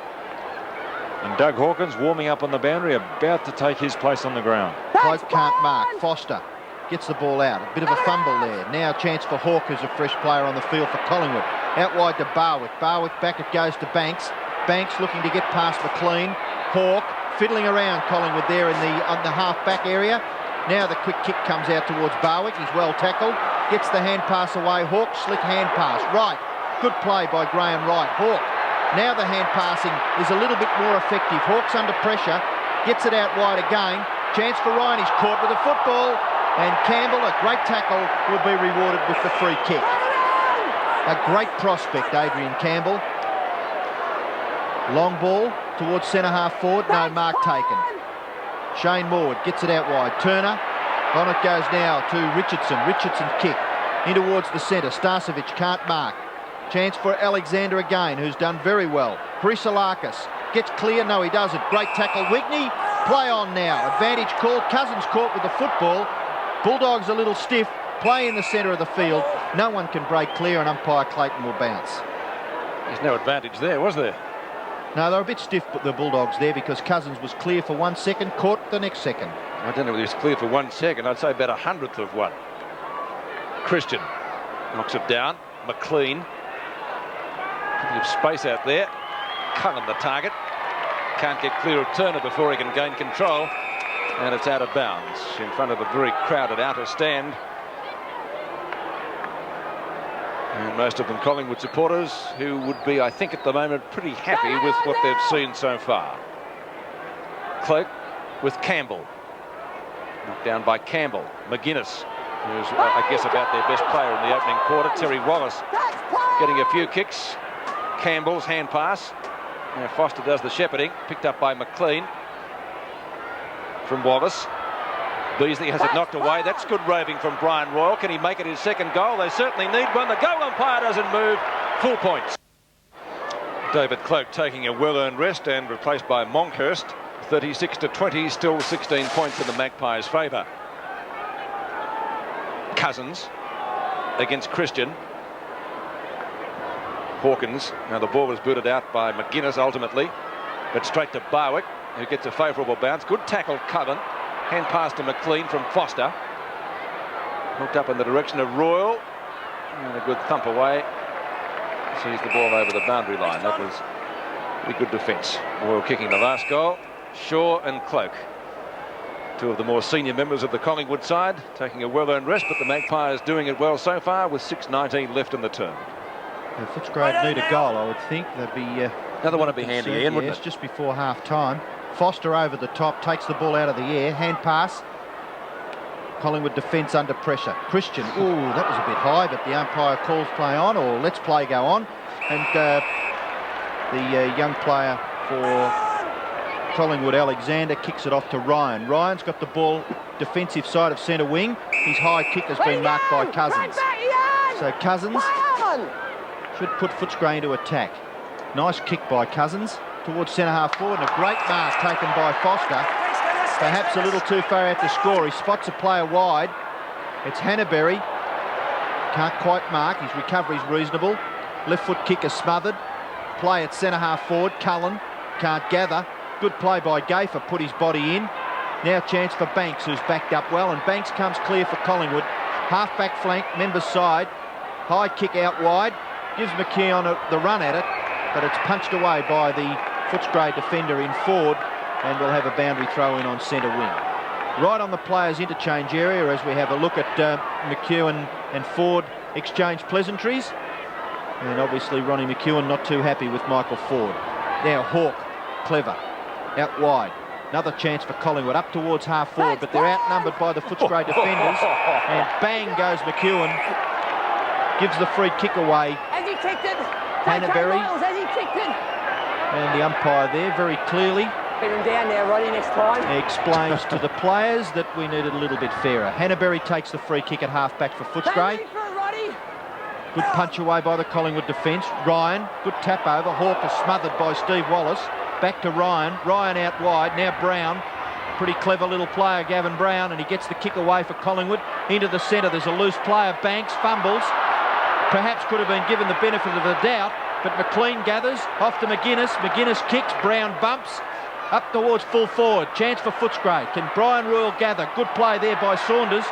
And Doug Hawkins warming up on the boundary, about to take his place on the ground. Cloak can't mark. Foster gets the ball out. A bit of a fumble there. Now chance for Hawke, who's a fresh player on the field for Collingwood. Out wide to Barwick. Barwick back it goes to Banks. Banks looking to get past McLean. Hawke fiddling around Collingwood there on the half-back area. Now the quick kick comes out towards Barwick. He's well tackled. Gets the hand pass away. Hawke, slick hand pass. Right. Good play by Graham Wright. Hawke. Now the hand passing is a little bit more effective. Hawke's under pressure. Gets it out wide again. Chance for Ryan. He's caught with a football. And Campbell, a great tackle, will be rewarded with the free kick. A great prospect, Adrian Campbell. Long ball towards centre-half forward. No mark taken. Shane Maud gets it out wide. Turner. On it goes now to Richardson. Richardson's kick in towards the centre. Starcevic can't mark. Chance for Alexander again, who's done very well. Hrisalakis gets clear. No, he doesn't. Great tackle. Wigney, play on now. Advantage call. Cousins caught with the football. Bulldogs a little stiff. Play in the centre of the field. No one can break clear, and umpire Clayton will bounce. There's no advantage there, was there? No, they're a bit stiff, but the Bulldogs there, because Cousins was clear for 1 second, caught the next second. I don't know whether he was clear for 1 second. I'd say about 100th of one. Christian knocks it down. McLean. Plenty of space out there. Cullen the target. Can't get clear of Turner before he can gain control. And it's out of bounds in front of a very crowded outer stand. And most of them Collingwood supporters who would be, I think, at the moment pretty happy with what they've seen so far. Cloak with Campbell. Knocked down by Campbell. McGuinness, who's, I guess, about their best player in the opening quarter. Terry Wallace getting a few kicks. Campbell's hand pass. Now Foster does the shepherding. Picked up by McLean. From Wallace. Beasley has it knocked away. That's good roving from Brian Royal. Can he make it his second goal? They certainly need one. The goal umpire doesn't move. Full points. David Cloak taking a well-earned rest and replaced by Monkhurst. 36-20, still 16 points in the Magpies' favour. Cousins against Christian. Hawkins. Now the ball was booted out by McGuinness ultimately, but straight to Barwick, who gets a favourable bounce. Good tackle, Cullen. Hand pass to McLean from Foster. Hooked up in the direction of Royal. And a good thump away. Sees the ball over the boundary line. That was a good defence. Royal kicking the last goal. Shaw and Cloak, two of the more senior members of the Collingwood side, taking a well-earned rest, but the Magpies doing it well so far with 6:19 left in the term. Footscray need a goal, I would think. They'd be another one would be handy, Ian, wouldn't it? Just before half-time. Foster over the top, takes the ball out of the air, hand pass. Collingwood defence under pressure. Christian, ooh, that was a bit high, but the umpire calls play on, or lets play go on. And the young player for Collingwood, Alexander, kicks it off to Ryan. Ryan's got the ball defensive side of centre wing. His high kick has been marked by Cousins. So Cousins should put Footscray into attack. Nice kick by Cousins towards centre-half forward, and a great mark taken by Foster. Perhaps a little too far out to score. He spots a player wide. It's Hannaberry. Can't quite mark. His recovery's reasonable. Left foot kick is smothered. Play at centre-half forward. Cullen can't gather. Good play by Gafer, put his body in. Now chance for Banks, who's backed up well, and Banks comes clear for Collingwood. Half-back flank, members side. High kick out wide. Gives McKeon the run at it, but it's punched away by the Footscray defender in forward, and we'll have a boundary throw in on centre wing. Right on the players' interchange area as we have a look at McEwen and Ford exchange pleasantries. And obviously Ronnie McEwen not too happy with Michael Ford. Now Hawke, clever, out wide. Another chance for Collingwood up towards half forward, but they're outnumbered by the Footscray defenders. And bang goes McEwen. Gives the free kick away. Has he kicked it? Hannaberry. Has he kicked it? And the umpire there very clearly Get him down there, Roddy, next time. explains to the players that we needed a little bit fairer. Hannaberry takes the free kick at half-back for Footscray. Good punch away by the Collingwood defence. Ryan, good tap over. Hawke is smothered by Steve Wallace. Back to Ryan. Ryan out wide. Now Brown. Pretty clever little player, Gavin Brown, and he gets the kick away for Collingwood. Into the centre, there's a loose player. Banks fumbles. Perhaps could have been given the benefit of the doubt, but McLean gathers. Off to McGuinness. McGuinness kicks. Brown bumps. Up towards full forward. Chance for Footscray. Can Brian Royal gather? Good play there by Saunders.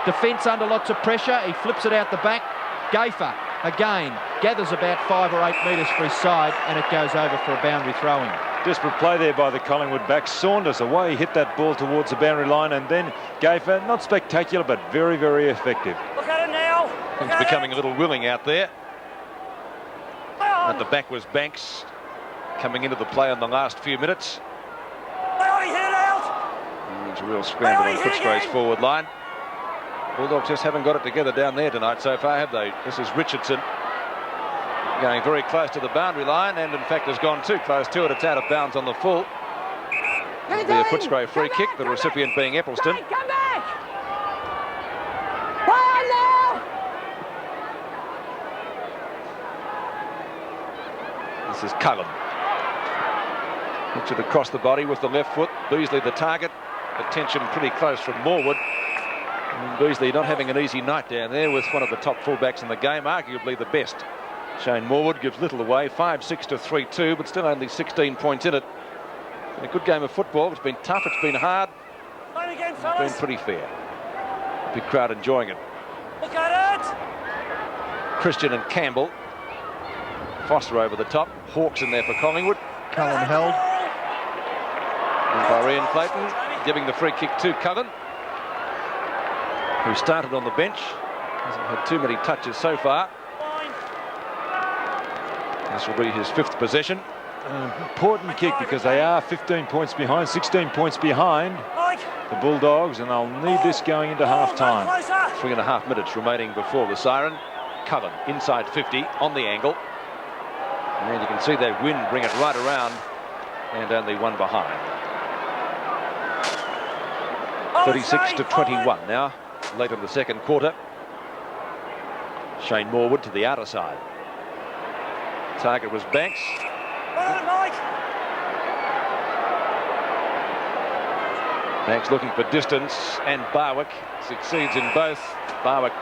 Defence under lots of pressure. He flips it out the back. Gafer again gathers about 5 or 8 metres for his side, and it goes over for a boundary throw-in. Desperate play there by the Collingwood back. Saunders away, hit that ball towards the boundary line, and then Gafer, not spectacular, but very, very effective. Look at it now. Things becoming a little willing out there. At the back was Banks, coming into the play in the last few minutes. There's a real scramble on Footscray's forward line. Bulldogs just haven't got it together down there tonight so far, have they? This is Richardson going very close to the boundary line, and in fact has gone too close to it. It's out of bounds on the full. It'll be a Footscray free kick, the recipient being Eccleston. Come back! Play on now! This is Cullen. Hits it across the body with the left foot. Beasley the target. Attention pretty close from Morwood. And Beasley not having an easy night down there with one of the top fullbacks in the game, arguably the best. Shane Morwood gives little away, 5-6 to 3-2, but still only 16 points in it. A good game of football. It's been tough, it's been hard. It's been pretty fair. Big crowd enjoying it. Look at it! Christian and Campbell. Foster over the top. Hawks in there for Collingwood. Cullen held. And by Ian Clayton, giving the free kick to Cullen, who started on the bench. Hasn't had too many touches so far. This will be his 5th possession. Important kick because they are 15 points behind, 16 points behind the Bulldogs, and they'll need this going into half-time. 3.5 minutes remaining before the siren. Cullen inside 50 on the angle. And you can see that wind bring it right around, and only one behind. 36 to 21 now, late in the second quarter. Shane Morwood to the outer side. Target was Banks. Banks looking for distance, and Barwick succeeds in both. Barwick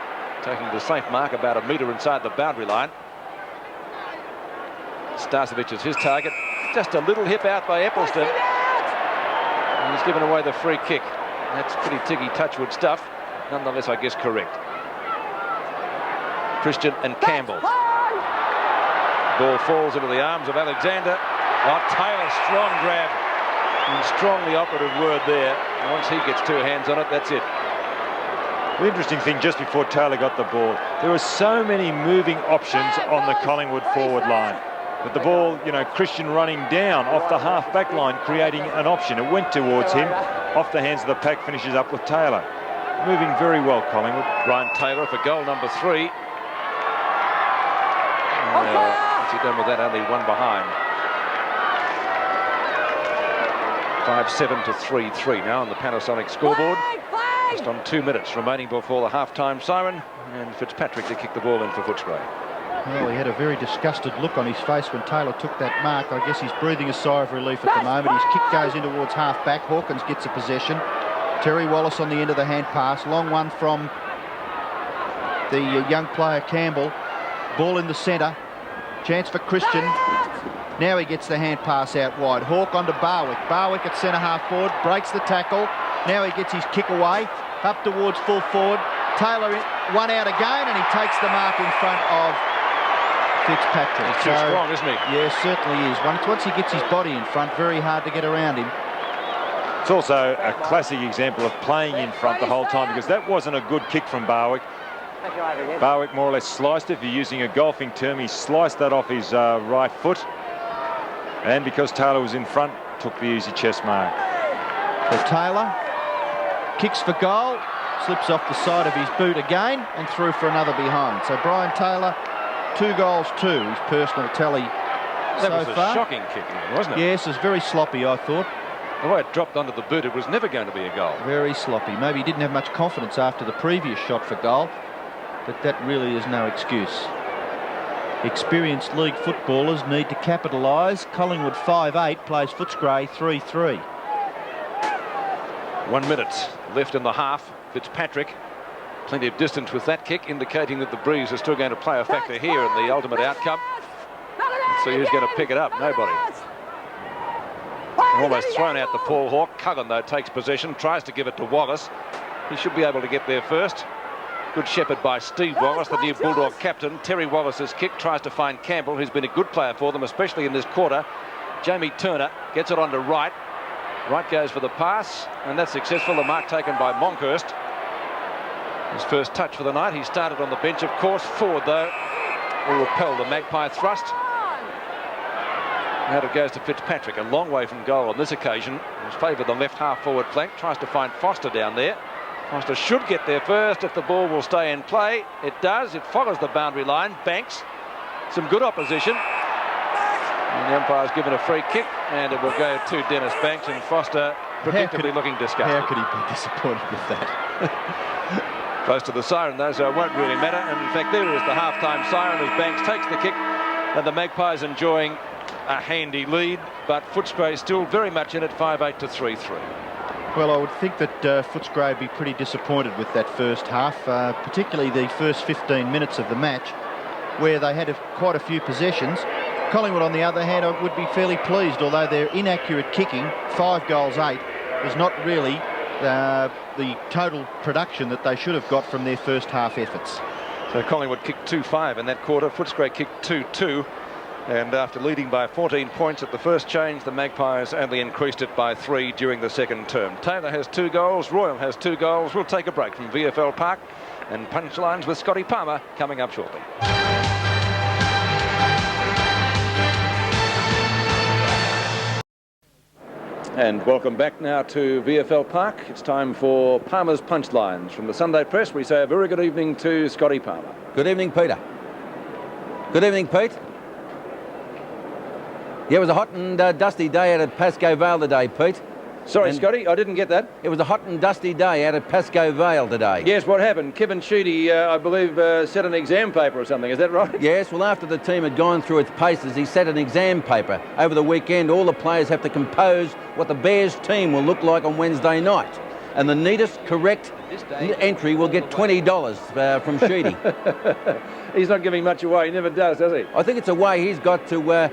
taking the safe mark about a metre inside the boundary line. Starcevic is his target. Just a little hip out by Eccleston. And he's given away the free kick. That's pretty tiggy Touchwood stuff. Nonetheless, I guess correct. Christian and Campbell. Ball falls into the arms of Alexander. Oh, Taylor, strong grab. And strongly operative word there. Once he gets 2 hands on it, that's it. The interesting thing, just before Taylor got the ball, there were so many moving options on the Collingwood forward line. But the ball, you know, Christian running down off the half-back line, creating an option. It went towards him. Off the hands of the pack, finishes up with Taylor. Moving very well, Collingwood. Brian Taylor for goal number 3. What's he done with that? Only one behind. 5-7 to 3-3 now on the Panasonic scoreboard. Just on 2 minutes remaining before the half-time siren, and Fitzpatrick to kick the ball in for Footscray. Well, he had a very disgusted look on his face when Taylor took that mark. I guess he's breathing a sigh of relief at the moment. His kick goes in towards half-back. Hawkins gets a possession. Terry Wallace on the end of the hand pass. Long one from the young player Campbell. Ball in the centre. Chance for Christian. Now he gets the hand pass out wide. Hawk onto Barwick. Barwick at centre half forward. Breaks the tackle. Now he gets his kick away. Up towards full forward. Taylor one out again, and he takes the mark in front of Fitzpatrick. He's too strong, isn't he? Yeah, certainly is. Once he gets his body in front, very hard to get around him. It's also a classic example of playing in front the whole time, because that wasn't a good kick from Barwick. Barwick more or less sliced it. If you're using a golfing term, he sliced that off his right foot. And because Taylor was in front, took the easy chest mark. So Taylor kicks for goal, slips off the side of his boot again, and through for another behind. So Brian Taylor, 2 goals, 2, his personal tally so That was a far. shocking kick, wasn't it? Yes, it was very sloppy, I thought. The way it dropped onto the boot, it was never going to be a goal. Very sloppy. Maybe he didn't have much confidence after the previous shot for goal, but that really is no excuse. Experienced league footballers need to capitalise. Collingwood 5-8 plays Footscray 3-3. 1 minute left in the half. Fitzpatrick, plenty of distance with that kick, indicating that the breeze is still going to play a factor here in the ultimate outcome. Let's see who's going to pick it up. Nobody. Almost thrown out the Paul Hawk. Cullen, though, takes possession, tries to give it to Wallace. He should be able to get there first. Good shepherd by Steve Wallace, the new Bulldog captain. Terry Wallace's kick tries to find Campbell, who's been a good player for them, especially in this quarter. Jamie Turner gets it on to Wright. Wright goes for the pass, and that's successful. The mark taken by Monkhurst. His first touch for the night. He started on the bench, of course. Forward, though, will repel the Magpie thrust. Out it goes to Fitzpatrick, a long way from goal on this occasion. He's favoured the left half forward flank, tries to find Foster down there. Foster should get there first if the ball will stay in play. It does. It follows the boundary line. Banks. Some good opposition. And the umpire's given a free kick, and it will go to Dennis Banks, and Foster predictably looking disgusted. How could he be disappointed with that? Close to the siren, though, so it won't really matter. And in fact, there is the half-time siren as Banks takes the kick, and the Magpies enjoying a handy lead, but Footscray still very much in at 5-8 to 3-3. Well, I would think that Footscray would be pretty disappointed with that first half, particularly the first 15 minutes of the match, where they had quite a few possessions. Collingwood, on the other hand, I would be fairly pleased, although their inaccurate kicking, 5 goals 8, was not really the total production that they should have got from their first half efforts. So Collingwood kicked 2-5 in that quarter. Footscray kicked 2-2. And after leading by 14 points at the first change, the Magpies only increased it by 3 during the second term. Taylor has 2 goals. Royal has 2 goals. We'll take a break from VFL Park, and punchlines with Scotty Palmer coming up shortly. And welcome back now to VFL Park. It's time for Palmer's Punchlines. From the Sunday Press, we say a very good evening to Scotty Palmer. Good evening, Peter. Good evening, Pete. Yeah, it was a hot and dusty day out at Pascoe Vale today, Pete. Sorry, Scotty, I didn't get that. It was a hot and dusty day out at Pascoe Vale today. Yes, what happened? Kevin Sheedy, I believe, set an exam paper or something. Is that right? Yes, well, after the team had gone through its paces, he set an exam paper. Over the weekend, all the players have to compose what the Bears team will look like on Wednesday night. And the neatest, correct entry will get $20 from Sheedy. He's not giving much away. He never does he? I think it's a way he's got to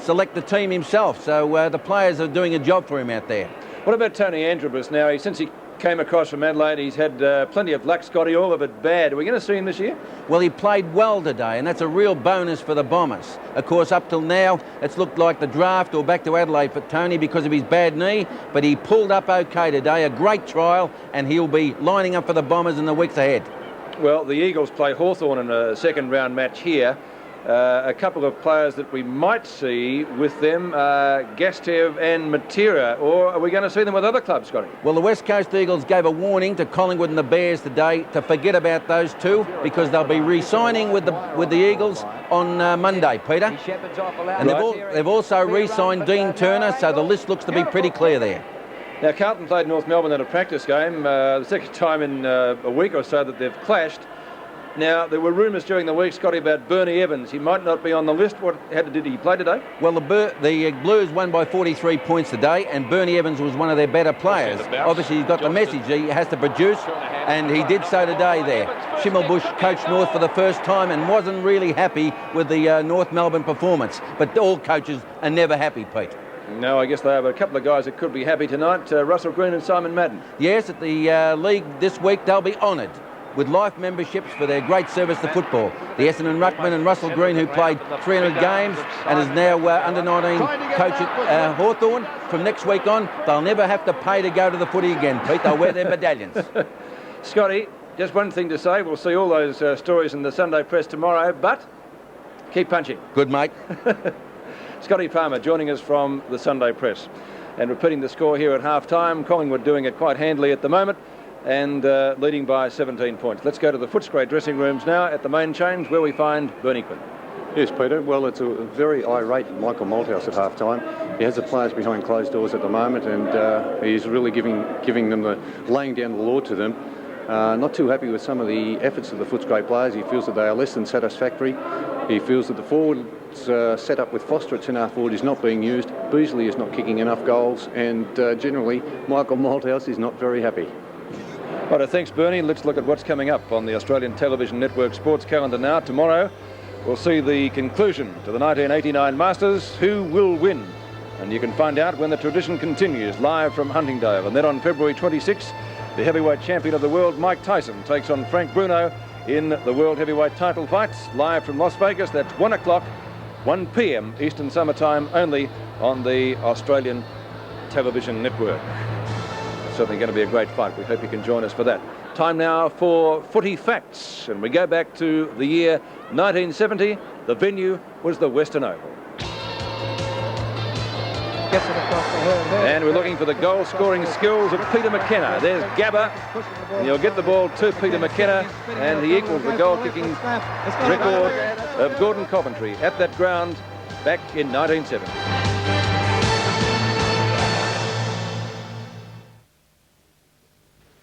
select the team himself. So the players are doing a job for him out there. What about Tony Androbus now? Since he came across from Adelaide, he's had plenty of luck, Scotty, all of it bad. Are we going to see him this year? Well, he played well today, and that's a real bonus for the Bombers. Of course, up till now, it's looked like the draft or back to Adelaide for Tony because of his bad knee, but he pulled up okay today, a great trial, and he'll be lining up for the Bombers in the weeks ahead. Well, the Eagles play Hawthorn in a second-round match here. A couple of players that we might see with them, Gastev and Matera, or are we going to see them with other clubs, Scotty? Well, the West Coast Eagles gave a warning to Collingwood and the Bears today to forget about those two because they'll be re-signing with the Eagles on Monday, Peter. And they've also re-signed Dean Turner, so the list looks to be pretty clear there. Now, Carlton played North Melbourne in a practice game, the second time in a week or so that they've clashed. Now, there were rumours during the week, Scotty, about Bernie Evans. He might not be on the list. How did he play today? Well, the Blues won by 43 points today, and Bernie Evans was one of their better players. Obviously, he's got the message. He has to produce, and he did so today there. Schimmelbusch coached North for the first time and wasn't really happy with the North Melbourne performance. But all coaches are never happy, Pete. No, I guess they have a couple of guys that could be happy tonight, Russell Green and Simon Madden. Yes, at the league this week, they'll be honoured with life memberships for their great service to football. The Essendon Ruckman and Russell Green, who played 300 games and is now under-19 coach at Hawthorn. From next week on, they'll never have to pay to go to the footy again, Pete. They'll wear their medallions. Scotty, just one thing to say. We'll see all those stories in the Sunday Press tomorrow, but keep punching. Good, mate. Scotty Palmer joining us from the Sunday Press. And repeating the score here at half-time, Collingwood doing it quite handily at the moment, and leading by 17 points. Let's go to the Footscray dressing rooms now at the main change where we find Bernie Quinn. Yes, Peter. Well, it's a very irate Michael Malthouse at half-time. He has the players behind closed doors at the moment, and he's really giving them laying down the law to them. Not too happy with some of the efforts of the Footscray players. He feels that they are less than satisfactory. He feels that the forwards set up with Foster at centre forward is not being used. Beasley is not kicking enough goals, and generally Michael Malthouse is not very happy. Right, thanks, Bernie. Let's look at what's coming up on the Australian Television Network sports calendar now. Tomorrow, we'll see the conclusion to the 1989 Masters. Who will win? And you can find out when the tradition continues live from Huntingdale. And then on February 26th, The heavyweight champion of the world, Mike Tyson, takes on Frank Bruno in the world heavyweight title fights. Live from Las Vegas, that's 1 o'clock, 1 p.m. Eastern Summer Time only on the Australian television network. Certainly going to be a great fight. We hope you can join us for that. Time now for Footy Facts, and we go back to the year 1970. The venue was the Western Oval. And we're looking for the goal-scoring skills of Peter McKenna. There's Gabba, and he'll get the ball to Peter McKenna, and he equals the goal-kicking record of Gordon Coventry at that ground back in 1970.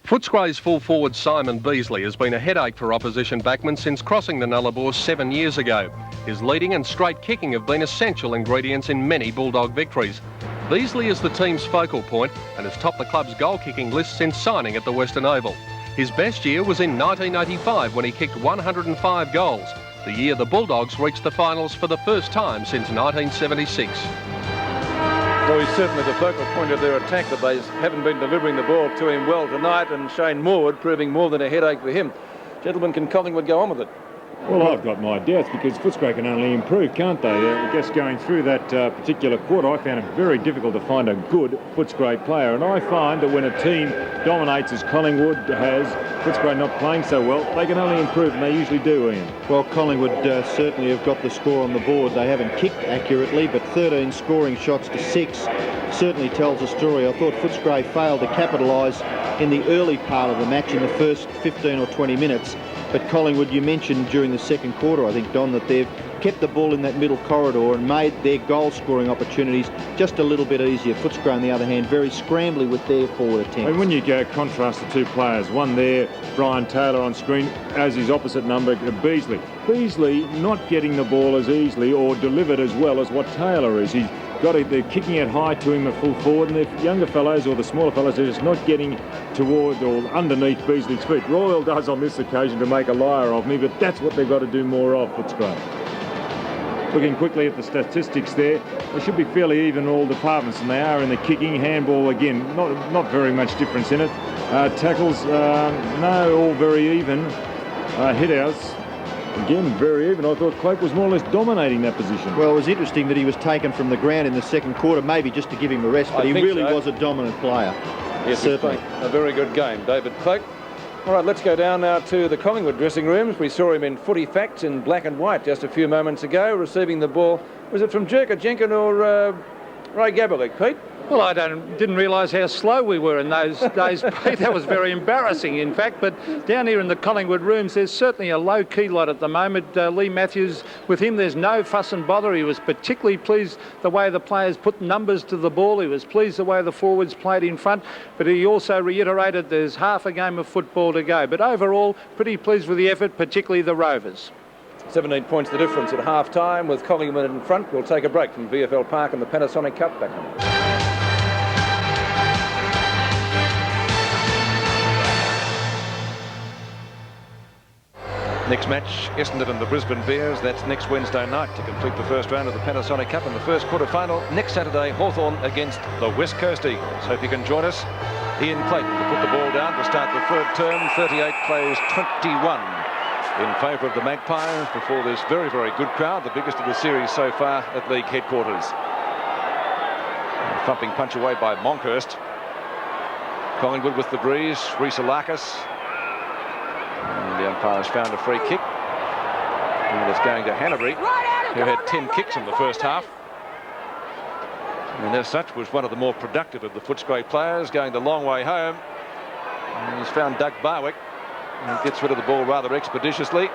Footscray's full forward Simon Beasley has been a headache for opposition backmen since crossing the Nullarbor 7 years ago. His leading and straight kicking have been essential ingredients in many Bulldog victories. Beasley is the team's focal point and has topped the club's goal-kicking list since signing at the Western Oval. His best year was in 1985 when he kicked 105 goals, the year the Bulldogs reached the finals for the first time since 1976. Well, he's certainly the focal point of their attack, but they haven't been delivering the ball to him well tonight, and Shane Morwood proving more than a headache for him. Gentlemen, can Collingwood go on with it? Well, I've got my doubts because Footscray can only improve, can't they? I guess going through that particular quarter, I found it very difficult to find a good Footscray player. And I find that when a team dominates as Collingwood has, Footscray not playing so well, they can only improve, and they usually do, Ian. Well, Collingwood certainly have got the score on the board. They haven't kicked accurately, but 13 scoring shots to 6 certainly tells a story. I thought Footscray failed to capitalise in the early part of the match in the first 15 or 20 minutes. But Collingwood, you mentioned during the second quarter, I think, Don, that they've kept the ball in that middle corridor and made their goal-scoring opportunities just a little bit easier. Footscray, on the other hand, very scrambly with their forward attempts. And when you go contrast the two players, one there, Brian Taylor on screen, as his opposite number, Beasley. Beasley not getting the ball as easily or delivered as well as what Taylor is. He's got it, they're kicking it high to him at full forward, and the younger fellows or the smaller fellows are just not getting toward or underneath Beasley's feet. Royal does on this occasion to make a liar of me, but that's what they've got to do more of, Footscray. Looking quickly at the statistics there, they should be fairly even in all departments, and they are in the kicking. Handball, again, not very much difference in it. Tackles, no, all very even. Hit-outs, again, very even. I thought Cloak was more or less dominating that position. Well, it was interesting that he was taken from the ground in the second quarter, maybe just to give him a rest, but he really was a dominant player. Yes, certainly. A very good game, David Cloak. All right, let's go down now to the Collingwood dressing rooms. We saw him in Footy Facts in black and white just a few moments ago, receiving the ball. Was it from Jerker Jenkin or Ray Gabelik, Pete? Well, I didn't realise how slow we were in those days, Pete. That was very embarrassing, in fact. But down here in the Collingwood rooms, there's certainly a low-key lot at the moment. Lee Matthews, with him, there's no fuss and bother. He was particularly pleased the way the players put numbers to the ball. He was pleased the way the forwards played in front. But he also reiterated there's half a game of football to go. But overall, pretty pleased with the effort, particularly the Rovers. 17 points the difference at half-time with Collingwood in front. We'll take a break from VFL Park and the Panasonic Cup. Back on. Next match, Essendon and the Brisbane Bears. That's next Wednesday night to complete the first round of the Panasonic Cup, and the first quarter-final next Saturday, Hawthorn against the West Coast Eagles. Hope you can join us. Ian Clayton to put the ball down to start the third term. 38 plays 21 in favour of the Magpies before this very, very good crowd, the biggest of the series so far at league headquarters. A thumping punch away by Monkhurst. Collingwood with the breeze. Rhys Alakis. And the umpire has found a free kick. And it's going to Hanbury, who had 10 kicks in the first half. And as such was one of the more productive of the Footscray players, going the long way home. And he's found Doug Barwick. And he gets rid of the ball rather expeditiously.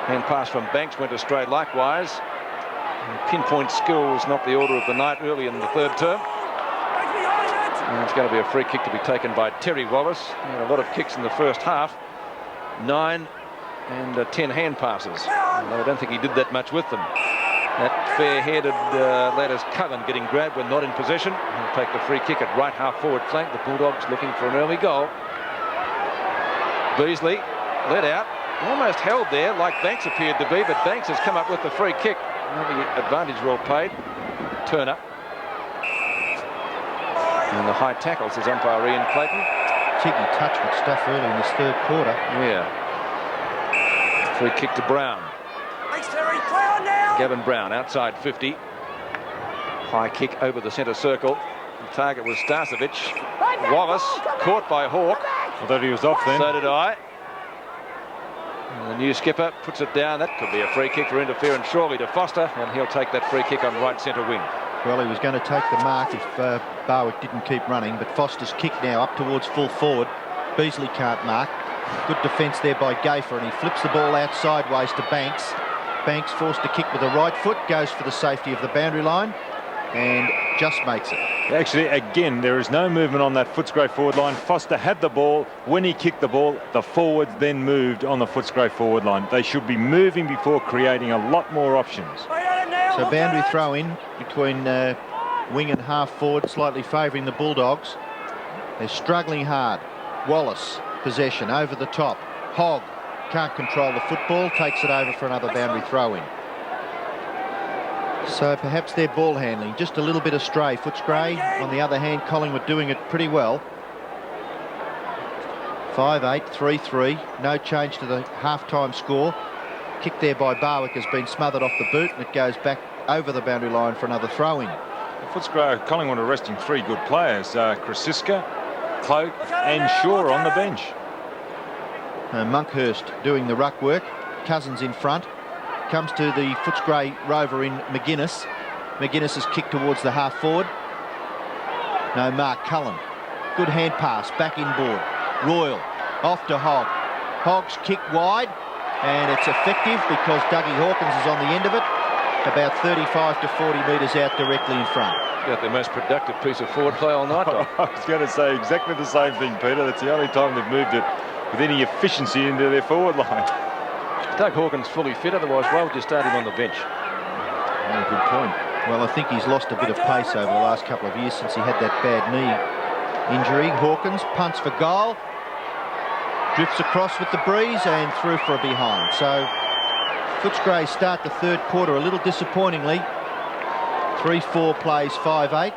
Hand pass from Banks went astray likewise. And pinpoint skills, not the order of the night early in the third term. And it's going to be a free kick to be taken by Terry Wallace. He had a lot of kicks in the first half. 9 and 10 hand passes. And I don't think he did that much with them. That fair-headed lad is Cullen getting grabbed when not in possession. He'll take the free kick at right half forward flank. The Bulldogs looking for an early goal. Beasley let out, almost held there like Banks appeared to be, but Banks has come up with the free kick. The advantage well paid. Turner. And the high tackle, says umpire Ian Clayton. Tiggy touch with stuff early in this third quarter. Yeah. Free kick to Brown. Thanks, Terry. Play on now. Gavin Brown, outside 50. High kick over the centre circle. The target was Starcevic. Wallace caught by Hawke. I thought he was off then. So did I. And the new skipper puts it down. That could be a free kick for interference surely to Foster, and he'll take that free kick on right centre wing. Well, he was going to take the mark if Barwick didn't keep running, but Foster's kick now up towards full forward. Beasley can't mark. Good defence there by Gayfer, and he flips the ball out sideways to Banks. Banks forced to kick with the right foot, goes for the safety of the boundary line, and just makes it. Actually, again, there is no movement on that Footscray forward line. Foster had the ball. When he kicked the ball, the forwards then moved on the Footscray forward line. They should be moving before creating a lot more options. So boundary throw in between wing and half forward, slightly favouring the Bulldogs. They're struggling hard. Wallace, possession, over the top. Hogg can't control the football, takes it over for another boundary throw in. So perhaps their ball handling just a little bit astray. Footscray, on the other hand, Collingwood doing it pretty well. 5-8, 3-3, no change to the half-time score. Kick there by Barwick has been smothered off the boot, and it goes back over the boundary line for another throw-in. Footscray, Collingwood are resting three good players, Krasiska, Cloak and Shaw on the bench. Monkhurst doing the ruck work. Cousins in front. Comes to the Footscray rover in McGuinness. McGuinness is kicked towards the half forward. No mark. Cullen. Good hand pass. Back inboard. Royal off to Hogg. Hogg's kick wide, and it's effective because Dougie Hawkins is on the end of it, about 35 to 40 metres out directly in front. Got the most productive piece of forward play all night. I was going to say exactly the same thing, Peter. That's the only time they've moved it with any efficiency into their forward line. Doug Hawkins fully fit, otherwise why would you start him on the bench? Yeah, good point. Well, I think he's lost a bit of pace over the last couple of years since he had that bad knee injury. Hawkins punts for goal, drifts across with the breeze and through for a behind. So Footscray start the third quarter a little disappointingly. 3-4 plays 5-8.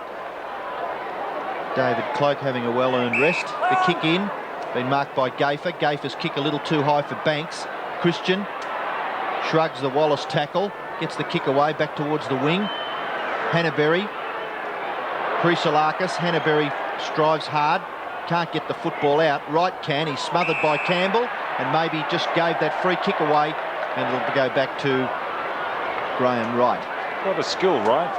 David Cloak having a well-earned rest. The kick in, been marked by Gayfer. Gayfer's kick a little too high for Banks. Christian shrugs the Wallace tackle, gets the kick away back towards the wing. Hannaberry, Chrysalakis. Hannaberry strives hard, can't get the football out. Wright can, he's smothered by Campbell, and maybe just gave that free kick away, and it'll go back to Graham Wright. What a skill, Wright.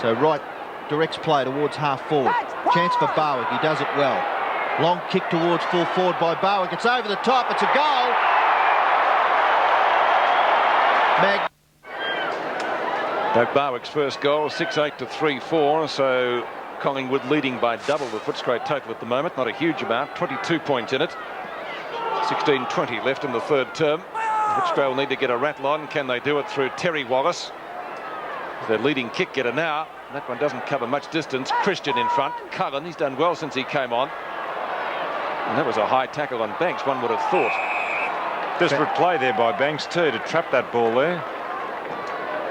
So Wright directs play towards half forward. Chance for Barwick, he does it well. Long kick towards full forward by Barwick. It's over the top, it's a goal. Doug Barwick's first goal, 6-8 to 3-4, so Collingwood leading by double the Footscray total at the moment. Not a huge amount, 22 points in it. 16-20 left in the third term. Footscray will need to get a rattle on. Can they do it through Terry Wallace? Their leading kick getter now. That one doesn't cover much distance. Christian in front. Cullen, he's done well since he came on. And that was a high tackle on Banks, one would have thought. Desperate play there by Banks too to trap that ball there.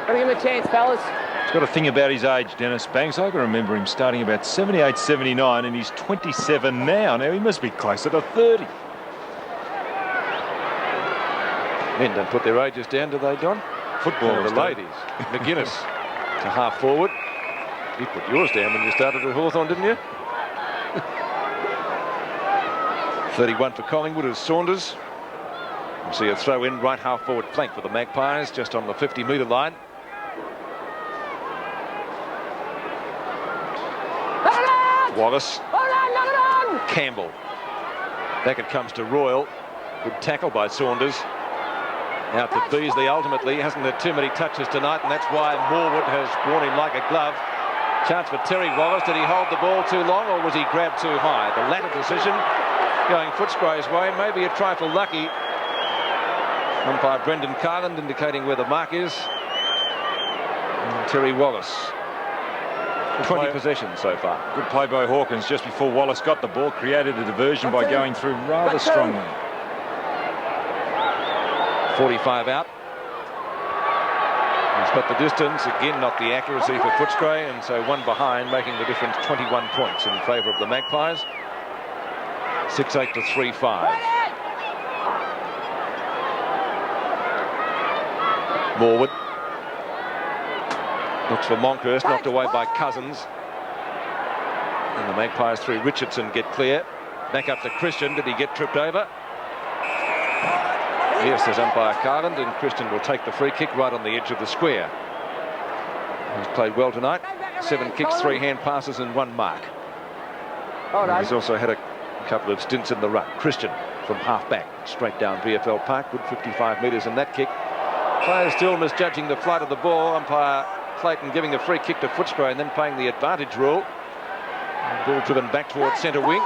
Gotta give him a chance, fellas. He's got a thing about his age, Dennis Banks. I can remember him starting about 78, 79, and he's 27 now. Now he must be closer to 30. Men don't put their ages down, do they, Don? Footballers, the ladies. McGuinness to half forward. You put yours down when you started at Hawthorn, didn't you? 31 for Collingwood is Saunders. We'll see a throw in right half forward flank for the Magpies, just on the 50-metre line. Wallace. Campbell. Back it comes to Royal. Good tackle by Saunders. Out to Beasley. Ultimately hasn't had too many touches tonight, and that's why Morwood has worn him like a glove. Chance for Terry Wallace. Did he hold the ball too long, or was he grabbed too high? The latter decision going Footscray's way, maybe a trifle lucky. Umpire Brendan Carland indicating where the mark is. And Terry Wallace. 20 possessions so far. Good play by Hawkins just before Wallace got the ball, created a diversion by going through rather strongly. 45 out. He's got the distance, again not the accuracy for Footscray, and so one behind, making the difference 21 points in favour of the Magpies. 6-8 to 3-5. Morwood looks for Monkhurst, knocked away by Cousins. And the Magpies through Richardson get clear. Back up to Christian. Did he get tripped over? Yes, there's umpire Carland, and Christian will take the free kick right on the edge of the square. He's played well tonight. 7 kicks, 3 hand passes and 1 mark. He's also had a couple of stints in the ruck. Christian from half back, straight down VFL Park. Good 55 metres in that kick. Players still misjudging the flight of the ball. Umpire Clayton giving a free kick to Footscray and then playing the advantage rule. Ball driven back towards centre wing.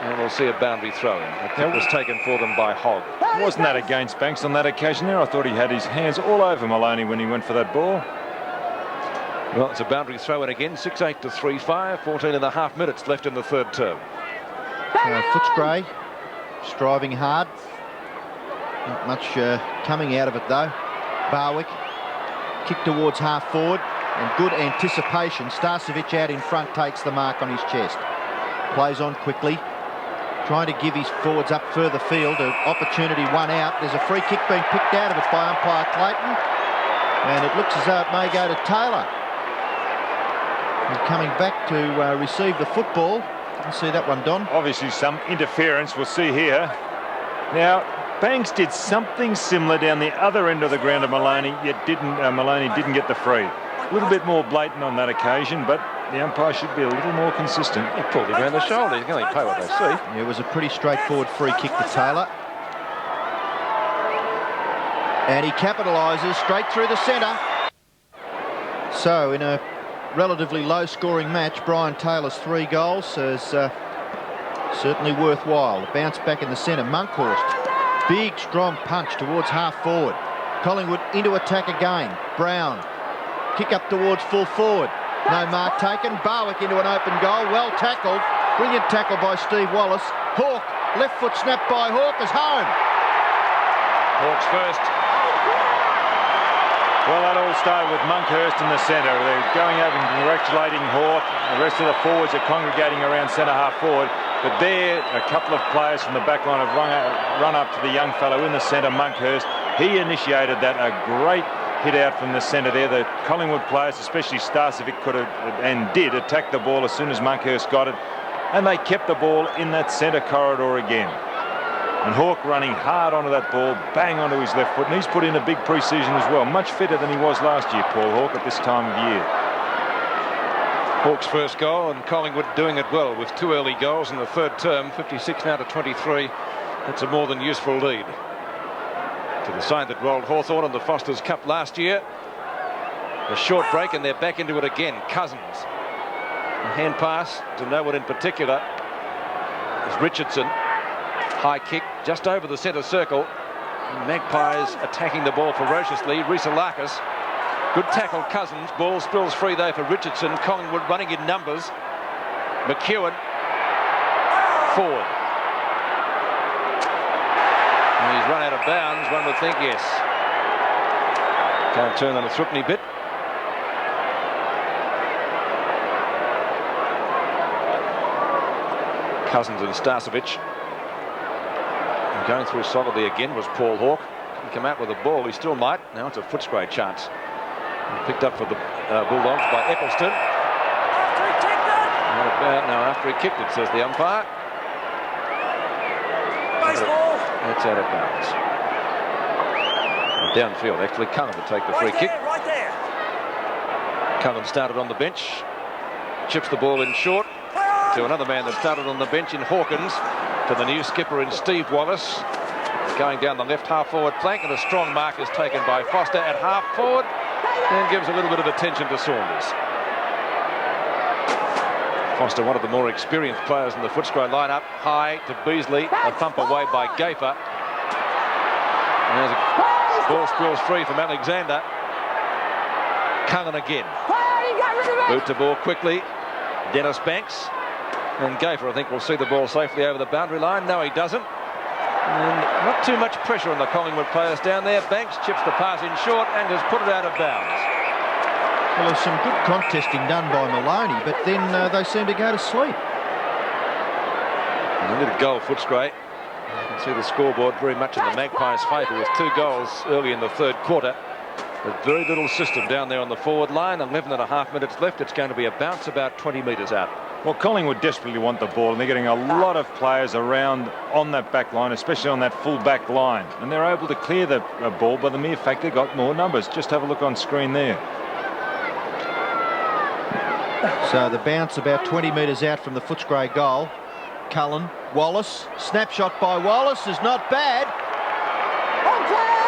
And we'll see a boundary throw in. The kick was taken for them by Hogg. Wasn't that against Banks on that occasion there? I thought he had his hands all over Maloney when he went for that ball. Well, it's a boundary throw in again. 6-8 to 3-5. 14.5 minutes left in the third term. Footscray striving hard. Not much coming out of it though. Barwick kick towards half forward and good anticipation. Starcevic out in front takes the mark on his chest. Plays on quickly. Trying to give his forwards up further field. An opportunity, 1 out. There's a free kick being picked out of it by umpire Clayton. And it looks as though it may go to Taylor. He's coming back to receive the football. Didn't see that one, Don. Obviously some interference we'll see here. Now, Banks did something similar down the other end of the ground to Maloney, yet Maloney didn't get the free. A little bit more blatant on that occasion, but the umpire should be a little more consistent. He pulled him around the shoulder. You can only pay what they see. Yeah, it was a pretty straightforward free kick to Taylor. And he capitalises straight through the centre. So in a relatively low-scoring match, Brian Taylor's 3 goals is certainly worthwhile. The bounce back in the centre. Monkhurst, big, strong punch towards half-forward. Collingwood into attack again. Brown, kick up towards full forward. No mark taken. Barwick into an open goal. Well tackled. Brilliant tackle by Steve Wallace. Hawke, left foot snap by Hawke, is home. Hawke's first. Well, that all started with Monkhurst in the centre. They're going over and congratulating Hawke. The rest of the forwards are congregating around centre half forward. But there, a couple of players from the back line have run up to the young fellow in the centre, Monkhurst. He initiated that, a great hit out from the centre there. The Collingwood players, especially Starcevic, could have and did attack the ball as soon as Monkhurst got it. And they kept the ball in that centre corridor again. And Hawke running hard onto that ball, bang onto his left foot, and he's put in a big pre-season as well. Much fitter than he was last year, Paul Hawke, at this time of year. Hawke's first goal, and Collingwood doing it well with 2 early goals in the third term. 56 now to 23. That's a more than useful lead. To the side that rolled Hawthorn in the Foster's Cup last year. A short break, and they're back into it again. Cousins. A hand pass to no one in particular. Is Richardson. High kick just over the centre circle. Magpies attacking the ball ferociously. Rhys-Alakis. Good tackle, Cousins. Ball spills free though for Richardson. Collingwood running in numbers. McEwen. Forward. And he's run out of bounds, one would think, yes. Can't turn on a threepenny bit. Cousins and Starcevic. And going through solidly again was Paul Hawke. Didn't come out with the ball, he still might. Now it's a Footscray chance. Picked up for the Bulldogs by Eccleston. Not about now after he kicked it, says the umpire. Baseball. That's out of bounds. Downfield, actually, Cullen to take the free kick. Right there. Cullen started on the bench. Chips the ball in short to another man that started on the bench in Hawkins. To the new skipper in Steve Wallace. Going down the left half-forward flank, and a strong mark is taken by Foster at half-forward. And gives a little bit of attention to Saunders. Foster, one of the more experienced players in the Footscray lineup. High to Beasley, a thump away by Gafer. And there's a ball spills free from Alexander. Cullen again. Boot to ball quickly. Dennis Banks. And Gafer, I think, will see the ball safely over the boundary line. No, he doesn't. And not too much pressure on the Collingwood players down there. Banks chips the pass in short and has put it out of bounds. Well, there's some good contesting done by Maloney, but then they seem to go to sleep. And a little goal, Footscray. You can see the scoreboard very much in the Magpies' favour with 2 goals early in the third quarter. But very little system down there on the forward line. 11.5 minutes left. It's going to be a bounce about 20 metres out. Well, Collingwood desperately want the ball, and they're getting a lot of players around on that back line, especially on that full back line. And they're able to clear the ball by the mere fact they've got more numbers. Just have a look on screen there. So the bounce about 20 metres out from the Footscray goal. Cullen, Wallace, snapshot by Wallace is not bad.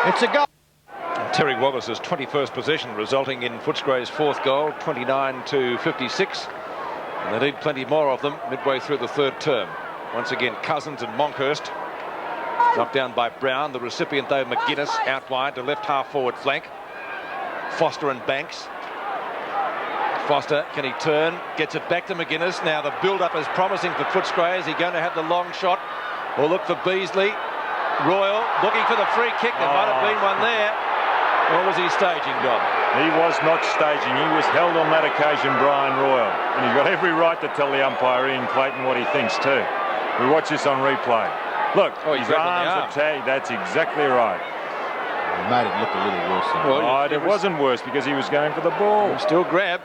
It's a goal. Terry Wallace's 21st possession resulting in Footscray's 4th goal, 29-56. And they need plenty more of them midway through the third term. Once again, Cousins and Monkhurst. Knocked down by Brown. The recipient, though, McGuinness out wide to left half forward flank. Foster and Banks. Foster, can he turn? Gets it back to McGuinness. Now the build-up is promising for Footscray. Is he going to have the long shot or look for Beasley? Royal looking for the free kick. There might have been one there. Or was he staging, Don? He was not staging. He was held on that occasion, Brian Royal. And he's got every right to tell the umpire, Ian Clayton, what he thinks too. We watch this on replay. Look, his arms are tagged. That's exactly right. He made it look a little worse. Well, it wasn't worse because he was going for the ball. Still grab.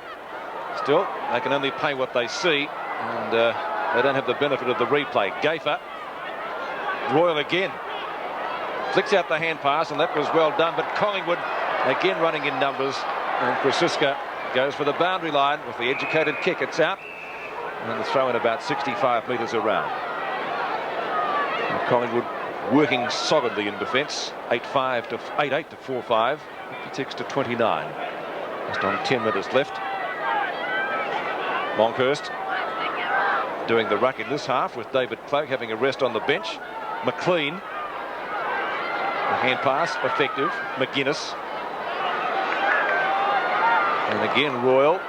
Still, they can only pay what they see. And they don't have the benefit of the replay. Gaffer. Royal again. Flicks out the hand pass, and that was well done. But Collingwood again running in numbers, and Krasiska goes for the boundary line with the educated kick. It's out, and the throw in about 65 metres around. And Collingwood working solidly in defence, 8-8 to 4-5, 56 to 29. Just on 10 minutes left. Monkhurst doing the ruck in this half with David Cloak having a rest on the bench. McLean. The hand pass effective. McGuinness. And again Royal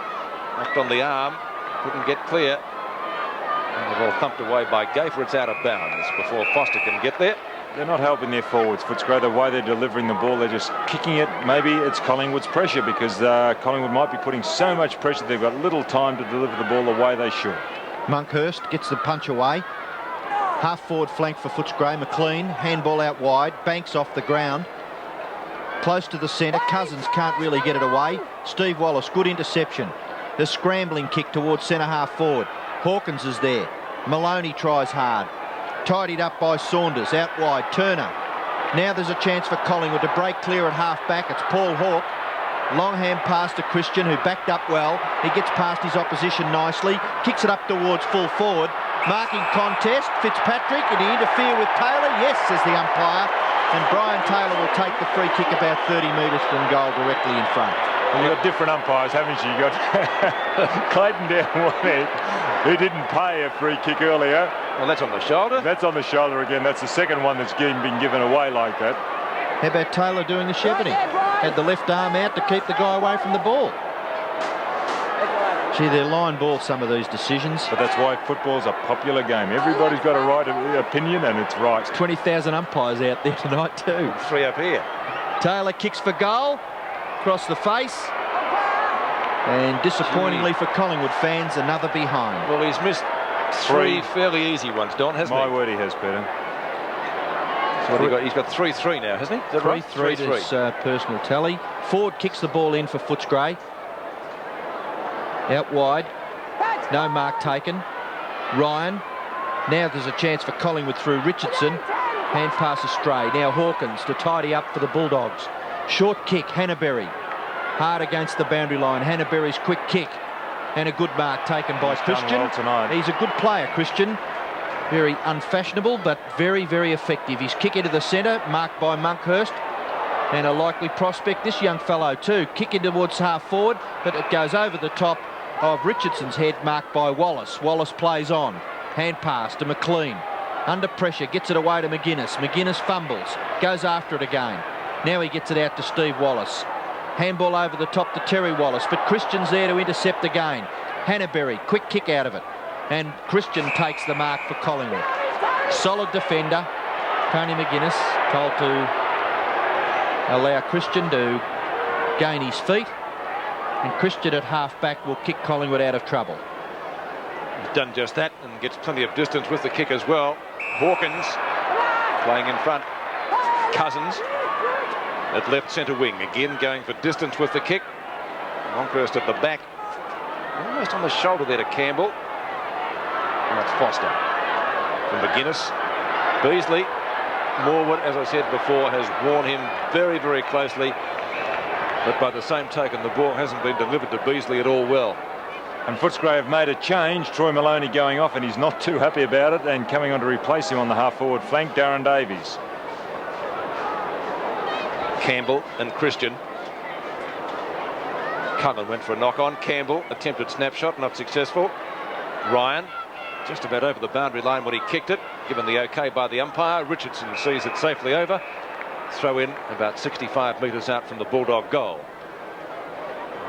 knocked on the arm, couldn't get clear, and the ball thumped away by Gaffer. It's out of bounds before Foster can get there. They're not helping their forwards, Footscray. The way they're delivering the ball, they're just kicking it. Maybe it's Collingwood's pressure, because Collingwood might be putting so much pressure they've got little time to deliver the ball the way they should. Monkhurst gets the punch away. Half forward flank for Footscray. McLean, handball out wide. Banks off the ground. Close to the centre. Cousins can't really get it away. Steve Wallace, good interception. The scrambling kick towards centre half forward. Hawkins is there. Maloney tries hard. Tidied up by Saunders. Out wide. Turner. Now there's a chance for Collingwood to break clear at half back. It's Paul Hawke. Long hand pass to Christian, who backed up well. He gets past his opposition nicely. Kicks it up towards full forward. Marking contest. Fitzpatrick. Did he interfere with Taylor? Yes, says the umpire. And Brian Taylor will take the free kick about 30 metres from goal directly in front. Well, you've got different umpires, haven't you? You've got Clayton down one end, who didn't pay a free kick earlier. Well, that's on the shoulder. That's on the shoulder again. That's the second one that's been given away like that. How about Taylor doing the shepherding? Had the left arm out to keep the guy away from the ball. Gee, they're line ball, some of these decisions. But that's why football's a popular game. Everybody's got a right opinion, and it's right. 20,000 umpires out there tonight too. 3 up here. Taylor kicks for goal. Across the face. And disappointingly for Collingwood fans, another behind. Well, he's missed 3 fairly easy ones, Don, hasn't he? My word, he has, Peter. So what he's got 3-3 now, hasn't he? Is that right? 3-3 is personal tally. Ford kicks the ball in for Footscray. Out wide. No mark taken. Ryan. Now there's a chance for Collingwood through Richardson. Hand pass astray. Now Hawkins to tidy up for the Bulldogs. Short kick, Hannaberry. Hard against the boundary line. Hannaberry's quick kick. And a good mark taken by Christian. Well tonight. He's a good player, Christian. Very unfashionable, but very, very effective. His kick into the centre, marked by Monkhurst. And a likely prospect, this young fellow too. Kick in towards half forward, but it goes over the top of Richardson's head, marked by Wallace. Wallace plays on. Hand pass to McLean. Under pressure, gets it away to McGuinness. McGuinness fumbles, goes after it again. Now he gets it out to Steve Wallace. Handball over the top to Terry Wallace, but Christian's there to intercept again. Hannaberry, quick kick out of it. And Christian takes the mark for Collingwood. Solid defender. Tony McGuinness told to allow Christian to gain his feet. And Christian at half back will kick Collingwood out of trouble. He's done just that and gets plenty of distance with the kick as well. Hawkins playing in front. Cousins at left centre wing, again going for distance with the kick. Longhurst at the back, almost on the shoulder there to Campbell. And that's Foster from McGuinness. Beasley. Morwood, as I said before, has worn him very, very closely. But by the same token, the ball hasn't been delivered to Beasley at all well. And Footscray have made a change. Troy Maloney going off, and he's not too happy about it. And coming on to replace him on the half-forward flank, Darren Davies. Campbell and Christian. Cullen went for a knock-on. Campbell attempted snapshot, not successful. Ryan just about over the boundary line when he kicked it, given the OK by the umpire. Richardson sees it safely over. Throw in about 65 metres out from the Bulldog goal.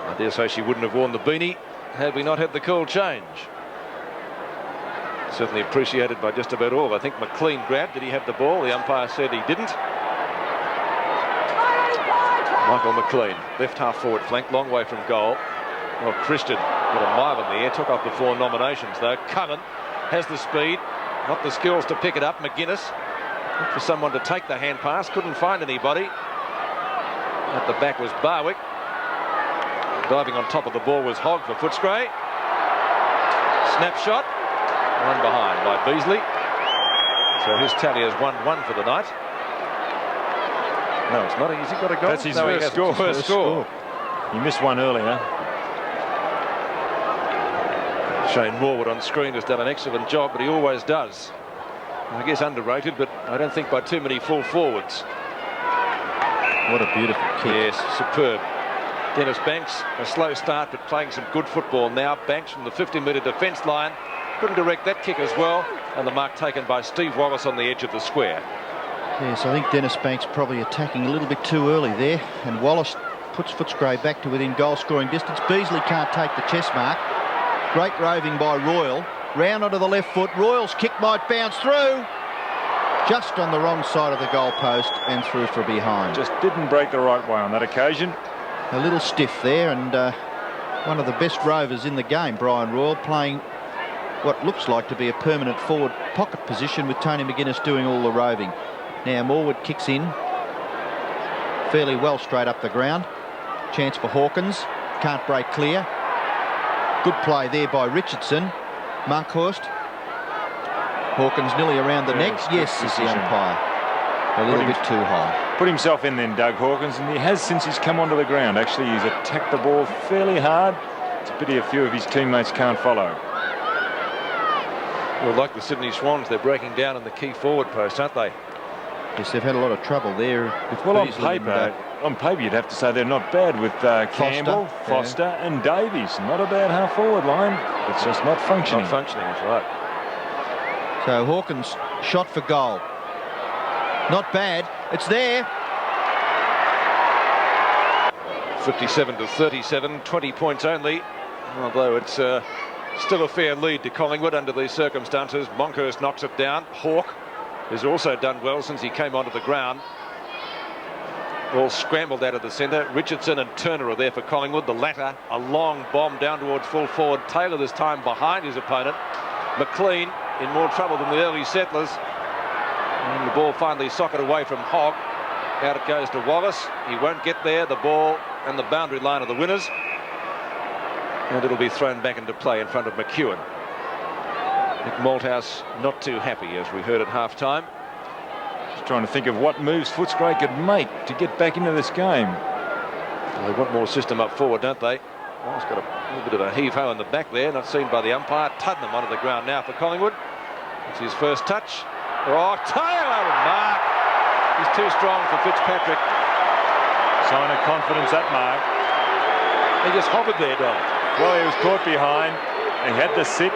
I dare say she wouldn't have worn the beanie had we not had the call change. Certainly appreciated by just about all. I think McLean grabbed. Did he have the ball? The umpire said he didn't. Michael McLean, left half forward flank, long way from goal. Well, Christian got a mile in the air, took off the 4 nominations though. Cullen has the speed, not the skills to pick it up. McGuinness looked for someone to take the hand pass, couldn't find anybody. At the back was Barwick. Diving on top of the ball was Hogg for Footscray. Snapshot, one behind by Beasley. So his tally is 1-1 for the night. No, it's not. Has he got a goal? That's his first score. He missed one earlier. Shane Morwood on screen has done an excellent job, but he always does. I guess underrated, but I don't think by too many full forwards. What a beautiful kick. Yes, superb. Dennis Banks, a slow start, but playing some good football now. Banks from the 50-metre defence line. Couldn't direct that kick as well. And the mark taken by Steve Wallace on the edge of the square. Yes, I think Dennis Banks probably attacking a little bit too early there. And Wallace puts Footscray back to within goal-scoring distance. Beasley can't take the chest mark. Great roving by Royal. Round onto the left foot. Royal's kick might bounce through. Just on the wrong side of the goalpost and through for behind. Just didn't break the right way on that occasion. A little stiff there, and one of the best rovers in the game, Brian Royal, playing what looks like to be a permanent forward pocket position with Tony McGuinness doing all the roving. Now Morwood kicks in fairly well straight up the ground. Chance for Hawkins. Can't break clear. Good play there by Richardson. Monkhorst. Hawkins nearly around the neck. Yes, says the umpire. A little bit too high. Put himself in then, Doug Hawkins, and he has since he's come onto the ground. Actually, he's attacked the ball fairly hard. It's a pity a few of his teammates can't follow. Well, like the Sydney Swans, they're breaking down in the key forward post, aren't they? Yes, they've had a lot of trouble there. Well, on paper, you'd have to say they're not bad with Campbell, Foster, and Davies. Not a bad half-forward line. It's just not functioning. Not functioning, that's right. So Hawkins shot for goal. Not bad. It's there. 57-37, 20 points only. Although it's still a fair lead to Collingwood under these circumstances. Monkhurst knocks it down. Hawke has also done well since he came onto the ground. Ball scrambled out of the centre. Richardson and Turner are there for Collingwood. The latter, a long bomb down towards full forward. Taylor this time behind his opponent. McLean in more trouble than the early settlers. And the ball finally socked away from Hogg. Out it goes to Wallace. He won't get there. The ball and the boundary line are the winners. And it'll be thrown back into play in front of McEwen. Nick Malthouse not too happy, as we heard at half-time. Just trying to think of what moves Footscray could make to get back into this game. They want more system up forward, don't they? Well, he's got a little bit of a heave-ho in the back there, not seen by the umpire. Tuddenham onto the ground now for Collingwood. It's his first touch. Oh, Taylor mark. He's too strong for Fitzpatrick. Sign of confidence, that mark. He just hovered there, Don. Well, he was caught behind. He had to sit.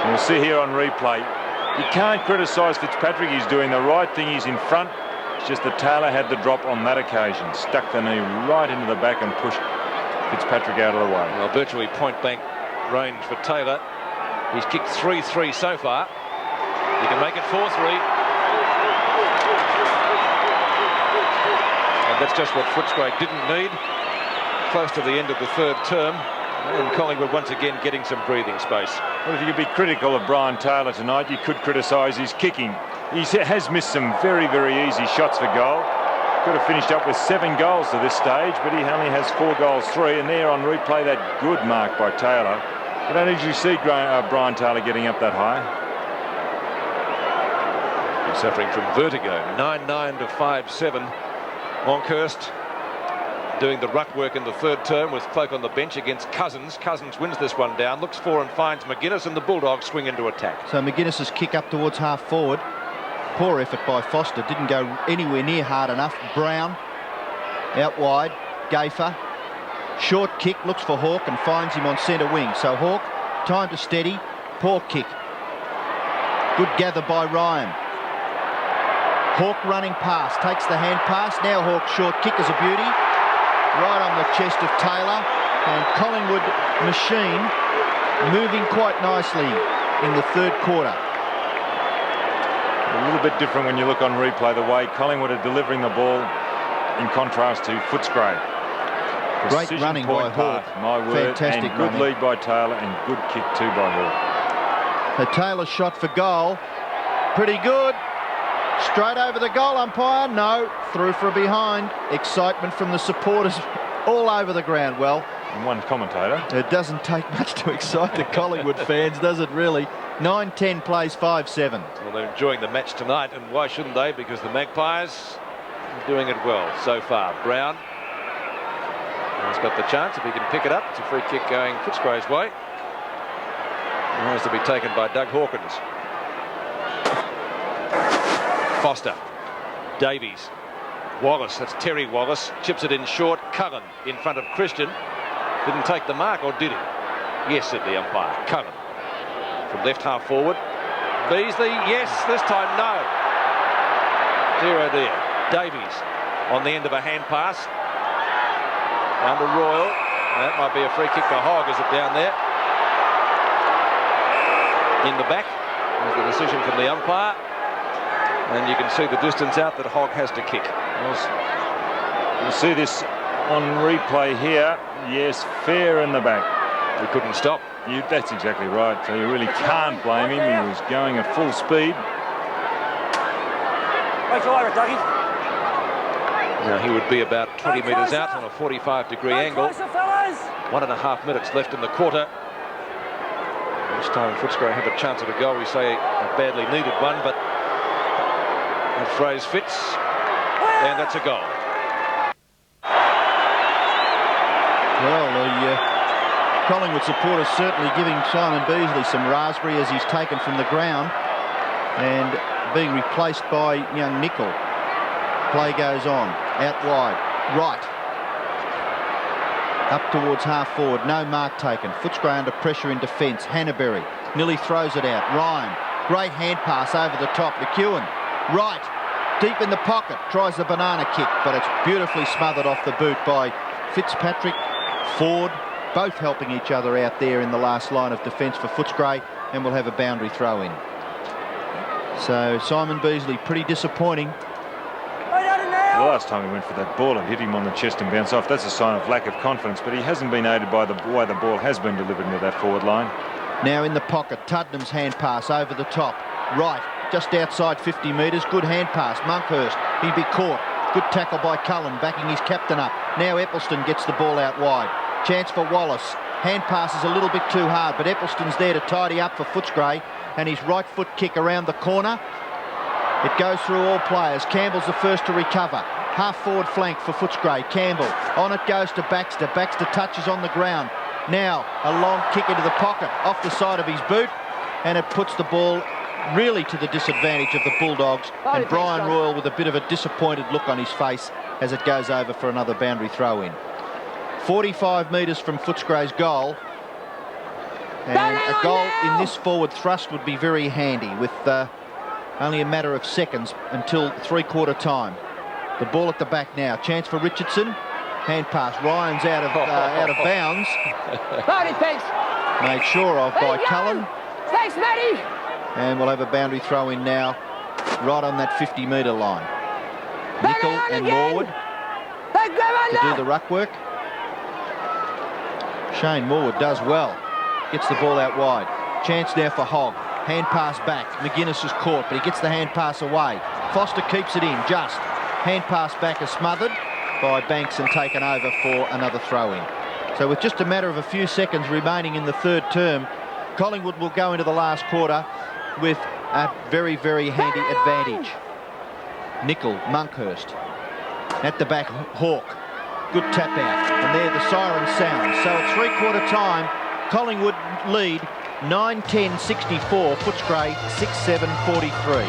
And we'll see here on replay. You can't criticise Fitzpatrick. He's doing the right thing. He's in front. It's just that Taylor had the drop on that occasion. Stuck the knee right into the back and pushed Fitzpatrick out of the way. Well, virtually point-blank range for Taylor. He's kicked 3-3 so far. He can make it 4-3. And that's just what Footscray didn't need. Close to the end of the third term. And Collingwood once again getting some breathing space. Well, if you could be critical of Brian Taylor tonight, you could criticise his kicking. He has missed some very, very easy shots for goal. Could have finished up with 7 goals to this stage, but he only has 4 goals, 3. And there on replay, that good mark by Taylor. You don't usually see Brian Taylor getting up that high. He's suffering from vertigo. 9-9 to 5-7. Monkhurst doing the ruck work in the third term with Cloak on the bench against Cousins. Cousins wins this one down, looks for and finds McGuinness, and the Bulldogs swing into attack. So McGuinness's kick up towards half forward. Poor effort by Foster, didn't go anywhere near hard enough. Brown out wide, Gafer. Short kick, looks for Hawke and finds him on centre wing. So Hawke, time to steady, poor kick. Good gather by Ryan. Hawke running past, takes the hand pass. Now Hawke's short kick is a beauty. Right on the chest of Taylor, and Collingwood machine moving quite nicely in the third quarter. A little bit different when you look on replay, the way Collingwood are delivering the ball in contrast to Footscray. Great running by Hawke. My word. Fantastic and good running. lead by Taylor and good kick too by Hawke. So Taylor's shot for goal, pretty good. Straight over the goal umpire, no, through for a behind. Excitement from the supporters all over the ground. Well, and one commentator. It doesn't take much to excite the Collingwood fans, does it really? 9-10 plays 5-7. Well, they're enjoying the match tonight, and why shouldn't they? Because the Magpies are doing it well so far. Brown has got the chance if he can pick it up. It's a free kick going Footscray's way. It has to be taken by Doug Hawkins. Foster, Davies, Wallace, that's Terry Wallace, chips it in short. Cullen in front of Christian. Didn't take the mark, or did he? Yes, said the umpire. Cullen from left half forward. Beasley, yes, this time no. Dear oh dear. Davies on the end of a hand pass. Down to Royal. That might be a free kick for Hogg, is it down there? In the back. There's the decision from the umpire. And you can see the distance out that Hogg has to kick. You'll see this on replay here. Yes, fair in the back. He couldn't stop. That's exactly right. So you really can't blame him. He was going at full speed. Now he would be about 20 metres out on a 45-degree angle. 1.5 minutes left in the quarter. Each time Footscray have a chance at a goal, we say a badly needed one, but that phrase fits, and that's a goal. Well, the Collingwood supporters certainly giving Simon Beasley some raspberry as he's taken from the ground and being replaced by young Nicol. Play goes on, out wide, right. Up towards half forward, no mark taken. Footscray under pressure in defence. Hannaberry nearly throws it out. Ryan, great hand pass over the top. McEwen, right, deep in the pocket, tries the banana kick, but it's beautifully smothered off the boot by Fitzpatrick, Ford, both helping each other out there in the last line of defence for Footscray, and we'll have a boundary throw in. So Simon Beasley pretty disappointing. The last time he went for that ball and hit him on the chest and bounce off, that's a sign of lack of confidence, but he hasn't been aided by the way the ball has been delivered into that forward line. Now in the pocket, Tuddenham's hand pass over the top, right, just outside 50 metres, good hand pass. Monkhurst, he'd be caught. Good tackle by Cullen, backing his captain up. Now Eppleton gets the ball out wide. Chance for Wallace. Hand pass is a little bit too hard, but Eppleton's there to tidy up for Footscray, and his right foot kick around the corner. It goes through all players. Campbell's the first to recover. Half forward flank for Footscray. Campbell, on it goes to Baxter. Baxter touches on the ground. Now a long kick into the pocket, off the side of his boot, and it puts the ball really to the disadvantage of the Bulldogs, and Brian Royal with a bit of a disappointed look on his face as it goes over for another boundary throw in. 45 metres from Footscray's goal, and a goal in this forward thrust would be very handy with only a matter of seconds until three-quarter time. The ball at the back now, chance for Richardson, hand pass. Ryan's out of bounds. Matty, thanks. Made sure of by Cullen. Thanks, Matty. And we'll have a boundary throw in now, right on that 50-metre line. Nicol and Morwood to do the ruck work. Shane Morwood does well. Gets the ball out wide. Chance now for Hogg. Hand pass back. McGuinness is caught, but he gets the hand pass away. Foster keeps it in, just. Hand pass back is smothered by Banks and taken over for another throw-in. So with just a matter of a few seconds remaining in the third term, Collingwood will go into the last quarter with a very, very handy advantage. Nickel, Monkhurst. At the back, Hawke. Good tap out. And there the siren sounds. So at three-quarter time, Collingwood lead 9-10-64. Footscray 6-7-43.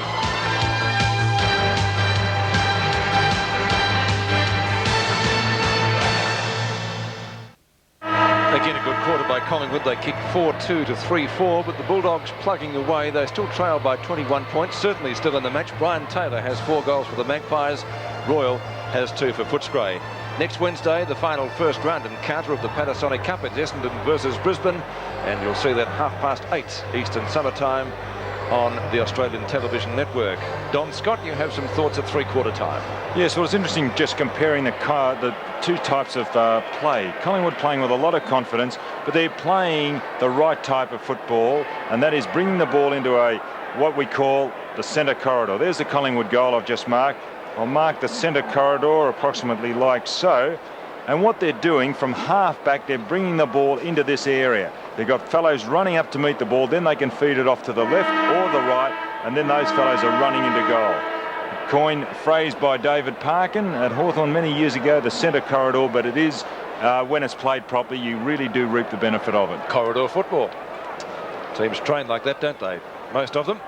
Again, a good quarter by Collingwood. They kicked 4-2 to 3-4, but the Bulldogs plugging away. They still trail by 21 points, certainly still in the match. Brian Taylor has 4 goals for the Magpies. Royal has 2 for Footscray. Next Wednesday, the final first round encounter of the Panasonic Cup. It's Essendon versus Brisbane, and you'll see that 8:30 Eastern Summertime on the Australian Television Network. Don Scott, you have some thoughts at three-quarter time. Yes, well, it's interesting just comparing the two types of play. Collingwood playing with a lot of confidence, but they're playing the right type of football, and that is bringing the ball into what we call the centre corridor. There's the Collingwood goal I've just marked. I'll mark the centre corridor approximately like so. And what they're doing from half back, they're bringing the ball into this area. They've got fellows running up to meet the ball, then they can feed it off to the left or the right, and then those fellows are running into goal. Coined phrase by David Parkin at Hawthorn many years ago, the centre corridor, but it is, when it's played properly, you really do reap the benefit of it. Corridor football. Teams train like that, don't they? Most of them.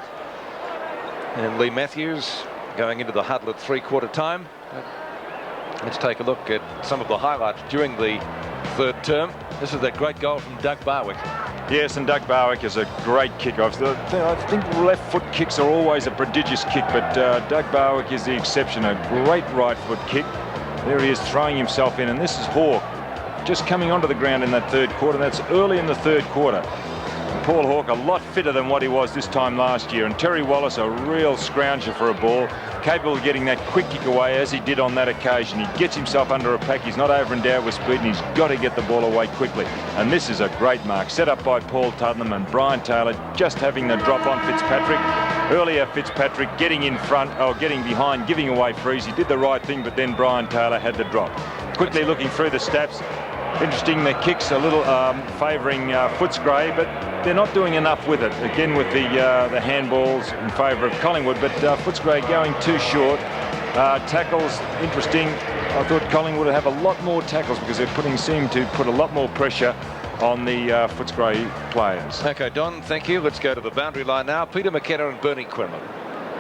And Lee Matthews going into the huddle at three-quarter time. Let's take a look at some of the highlights during the third term. This is that great goal from Doug Barwick. Yes, and Doug Barwick is a great kicker. I think left foot kicks are always a prodigious kick, but Doug Barwick is the exception. A great right foot kick. There he is throwing himself in, and this is Hawke just coming onto the ground in that third quarter. That's early in the third quarter. Paul Hawke a lot fitter than what he was this time last year, and Terry Wallace a real scrounger for a ball, capable of getting that quick kick away as he did on that occasion. He gets himself under a pack, he's not over and down with speed, and he's got to get the ball away quickly. And this is a great mark set up by Paul Tuddenham, and Brian Taylor just having the drop on Fitzpatrick. Earlier Fitzpatrick getting in front, or getting behind, giving away frees. He did the right thing, but then Brian Taylor had the drop. Quickly looking through the stats. Interesting, the kicks a little favouring Footscray, but they're not doing enough with it. Again with the handballs in favour of Collingwood, but Footscray going too short. Tackles, interesting. I thought Collingwood would have a lot more tackles because they're seem to put a lot more pressure on the Footscray players. Okay, Don, thank you. Let's go to the boundary line now. Peter McKenna and Bernie Quinlan.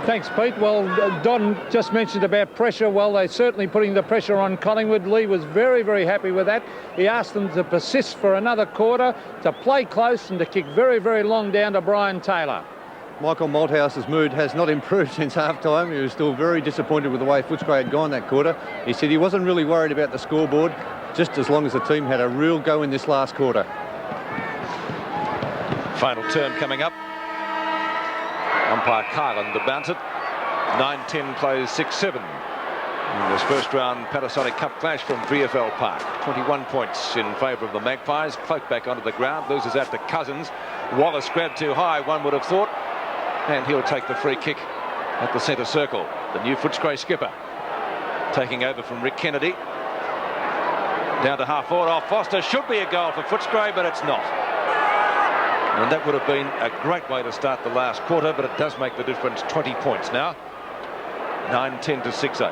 Thanks, Pete. Well, Don just mentioned about pressure. Well, they're certainly putting the pressure on Collingwood. Lee was very, very happy with that. He asked them to persist for another quarter, to play close and to kick very, very long down to Brian Taylor. Michael Malthouse's mood has not improved since half-time. He was still very disappointed with the way Footscray had gone that quarter. He said he wasn't really worried about the scoreboard, just as long as the team had a real go in this last quarter. Final term coming up. Umpire Carlin to bounce it. 9-10 plays 6-7. In this first round Panasonic Cup clash from VFL Park. 21 points in favour of the Magpies. Cloak back onto the ground, loses out to Cousins. Wallace grabbed too high, one would have thought. And he'll take the free kick at the centre circle. The new Footscray skipper taking over from Rick Kennedy. Down to half forward. Foster should be a goal for Footscray, but it's not. And that would have been a great way to start the last quarter, but it does make the difference. 20 points now. 9-10 to 6-8.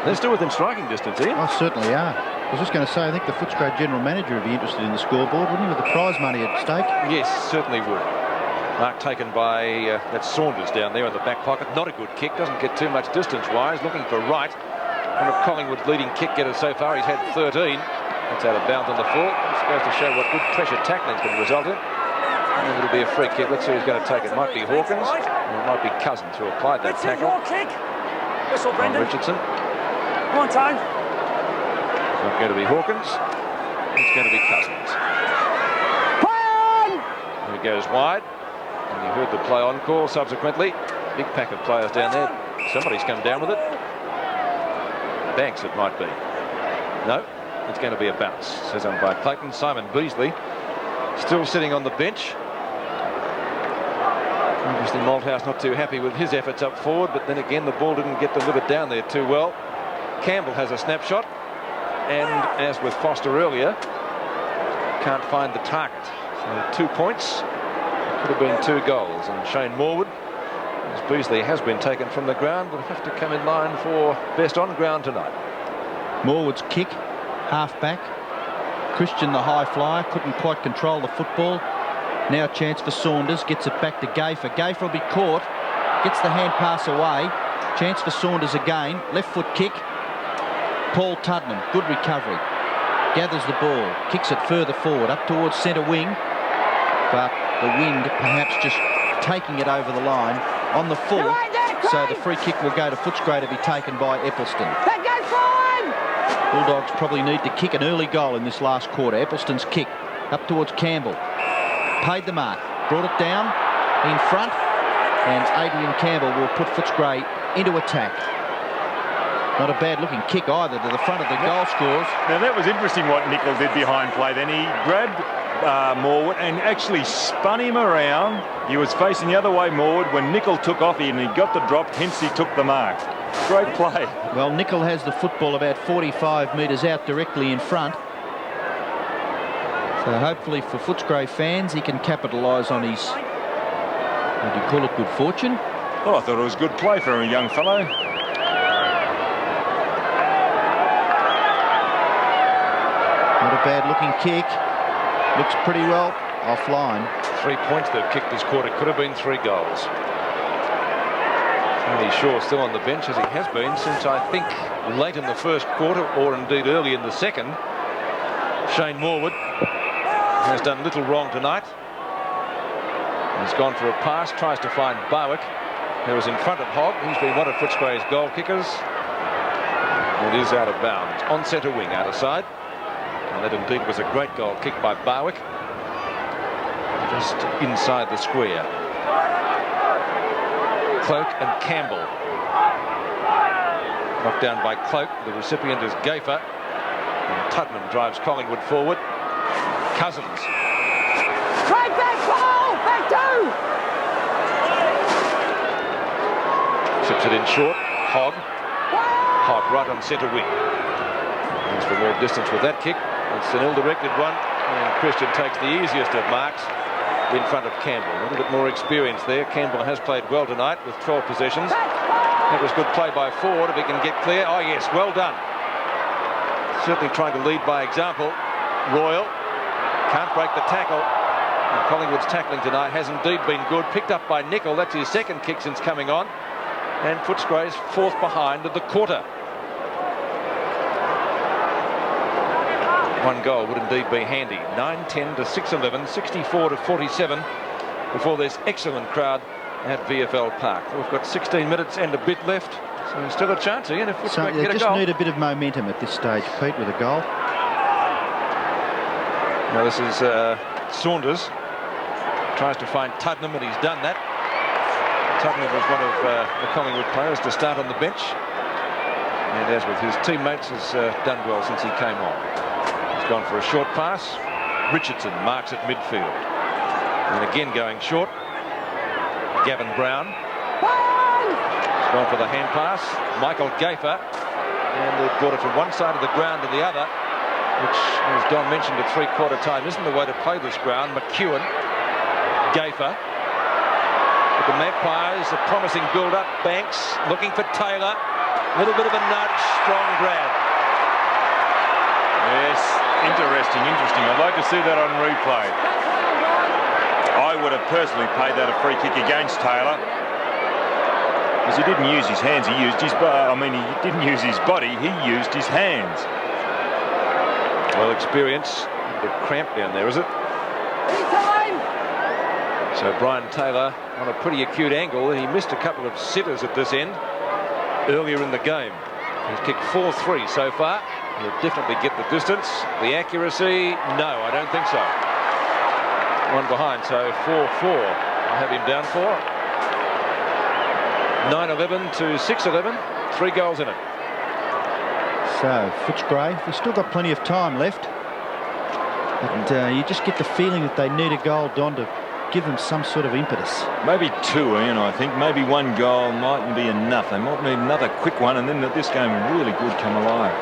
They're still within striking distance, Ian. Oh, certainly are. I was just going to say, I think the Footscray general manager would be interested in the scoreboard, wouldn't he, with the prize money at stake? Yes, certainly would. Mark taken by that's Saunders down there in the back pocket. Not a good kick, doesn't get too much distance-wise. Looking for right. One of Collingwood's leading kick getters so far. He's had 13. That's out of bounds on the full. This goes to show what good pressure tackling can result in. And it'll be a free kick. Let's see who's going to take it. It might be Hawkins, or it might be Cousins who applied that tackle. Whistle, Brendan. Richardson. Come on, time. It's not going to be Hawkins. It's going to be Cousins. He goes wide. And you heard the play on call subsequently. Big pack of players down there. Somebody's come down with it. Banks, it might be. No. It's going to be a bounce, says umpire Clayton. Simon Beasley still sitting on the bench. Obviously Malthouse not too happy with his efforts up forward, but then again the ball didn't get delivered down there too well. Campbell has a snapshot, and as with Foster earlier, can't find the target. So 2 points, could have been 2 goals. And Shane Morwood, as Beasley has been taken from the ground, will have to come in line for best on ground tonight. Morwood's kick, half back. Christian, the high flyer, couldn't quite control the football. Now a chance for Saunders, gets it back to Gayfer. Gayfer will be caught, gets the hand pass away. Chance for Saunders again, left foot kick. Paul Tuddenham, good recovery. Gathers the ball, kicks it further forward, up towards centre wing. But the wind perhaps just taking it over the line on the full. So the free kick will go to Footscray to be taken by Eccleston. Bulldogs probably need to kick an early goal in this last quarter. Eccleston's kick up towards Campbell. Paid the mark, brought it down in front, and Adrian Campbell will put Footscray into attack. Not a bad looking kick either to the front of the goal scores. Now that was interesting what Nicol did behind play. Then he grabbed Morwood and actually spun him around. He was facing the other way, Morwood, when Nicol took off and he got the drop, hence he took the mark. Great play. Well, Nicol has the football about 45 metres out directly in front. So hopefully for Footscray fans, he can capitalise on his, what do you call it, good fortune? Well, I thought it was good play for a young fellow. Not a bad looking kick. Looks pretty well offline. 3 points they've kicked this quarter. Could have been 3 goals. Andy Shaw still on the bench, as he has been since I think late in the first quarter, or indeed early in the second. Shane Morwood has done little wrong tonight. He's gone for a pass, tries to find Barwick, who was in front of Hogg. He's been one of Footscray's goal kickers. It is out of bounds. On centre wing, out of side. And that indeed was a great goal kick by Barwick. Just inside the square. Cloak and Campbell. Knocked down by Cloak. The recipient is Gayfer. And Tuddenham drives Collingwood forward. Cousins. Right back, Paul! Back 2! Chips it in short. Hogg. Hogg right on centre wing. Goes for more distance with that kick. It's an ill-directed one. And Christian takes the easiest of marks in front of Campbell. A little bit more experience there. Campbell has played well tonight with 12 possessions. That was good play by Ford, if he can get clear. Oh yes, well done. Certainly trying to lead by example. Royal can't break the tackle. And Collingwood's tackling tonight has indeed been good. Picked up by Nicol. That's his second kick since coming on. And Footscray's 4th behind of the quarter. 1 goal would indeed be handy. 9-10 to 6-11, 64 to 47 before this excellent crowd at VFL Park. We've got 16 minutes and a bit left, so still a chance here. And if Footscray can get a goal. Just need a bit of momentum at this stage, Pete, with a goal. Now this is Saunders. Tries to find Tuddenham, and he's done that. Tuddenham was one of the Collingwood players to start on the bench, and as with his teammates, has done well since he came on. He's gone for a short pass. Richardson marks at midfield. And again going short. Gavin Brown. He's gone for the hand pass. Michael Gayfer. And they've brought it from one side of the ground to the other, which, as Don mentioned at 3/4 time, isn't the way to play this ground. McEwen. Gayfer. But the Magpies, a promising build-up. Banks looking for Taylor. A little bit of a nudge. Strong grab. Yes, interesting. I'd like to see that on replay. I would have personally paid that a free kick against Taylor, because he didn't use his hands. He used his. He didn't use his body. He used his hands. Well, experience. A bit cramped down there, is it? So Brian Taylor on a pretty acute angle. He missed a couple of sitters at this end earlier in the game. He's kicked 4-3 so far. He'll definitely get the distance. The accuracy, no, I don't think so. 1 behind, so 4-4. I have him down for. 9-11 to 6-11. 3 goals in it. So, Footscray, they've still got plenty of time left. But you just get the feeling that they need a goal, Don, to give them some sort of impetus. Maybe two, Ian, I think. Maybe one goal mightn't be enough. They might need another quick one, and then this game really could come alive.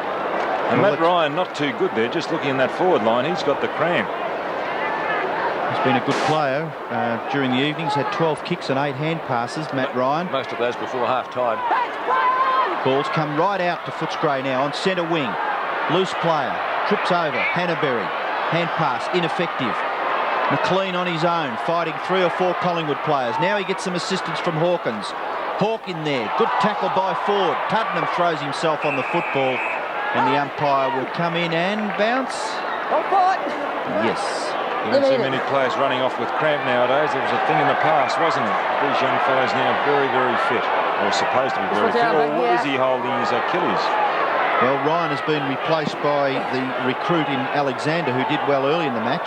And Well, Matt Ryan, not too good there, just looking in that forward line. He's got the cramp. He's been a good player during the evenings. Had 12 kicks and 8 hand passes, Matt Ryan. Most of those before half-time. Balls come right out to Footscray now on centre wing. Loose player, trips over, Hannaberry. Hand pass, ineffective. McLean on his own, fighting 3 or 4 Collingwood players. Now he gets some assistance from Hawkins. Hawk in there, good tackle by Ford. Tuddenham throws himself on the football, and the umpire will come in and bounce. Yes. You don't see many players running off with cramp nowadays. There was a thing in the past, wasn't it? These young fellows now very, very fit. Or supposed to be very fit. Or what is he holding his Achilles? Well, Ryan has been replaced by the recruit in Alexander, who did well early in the match.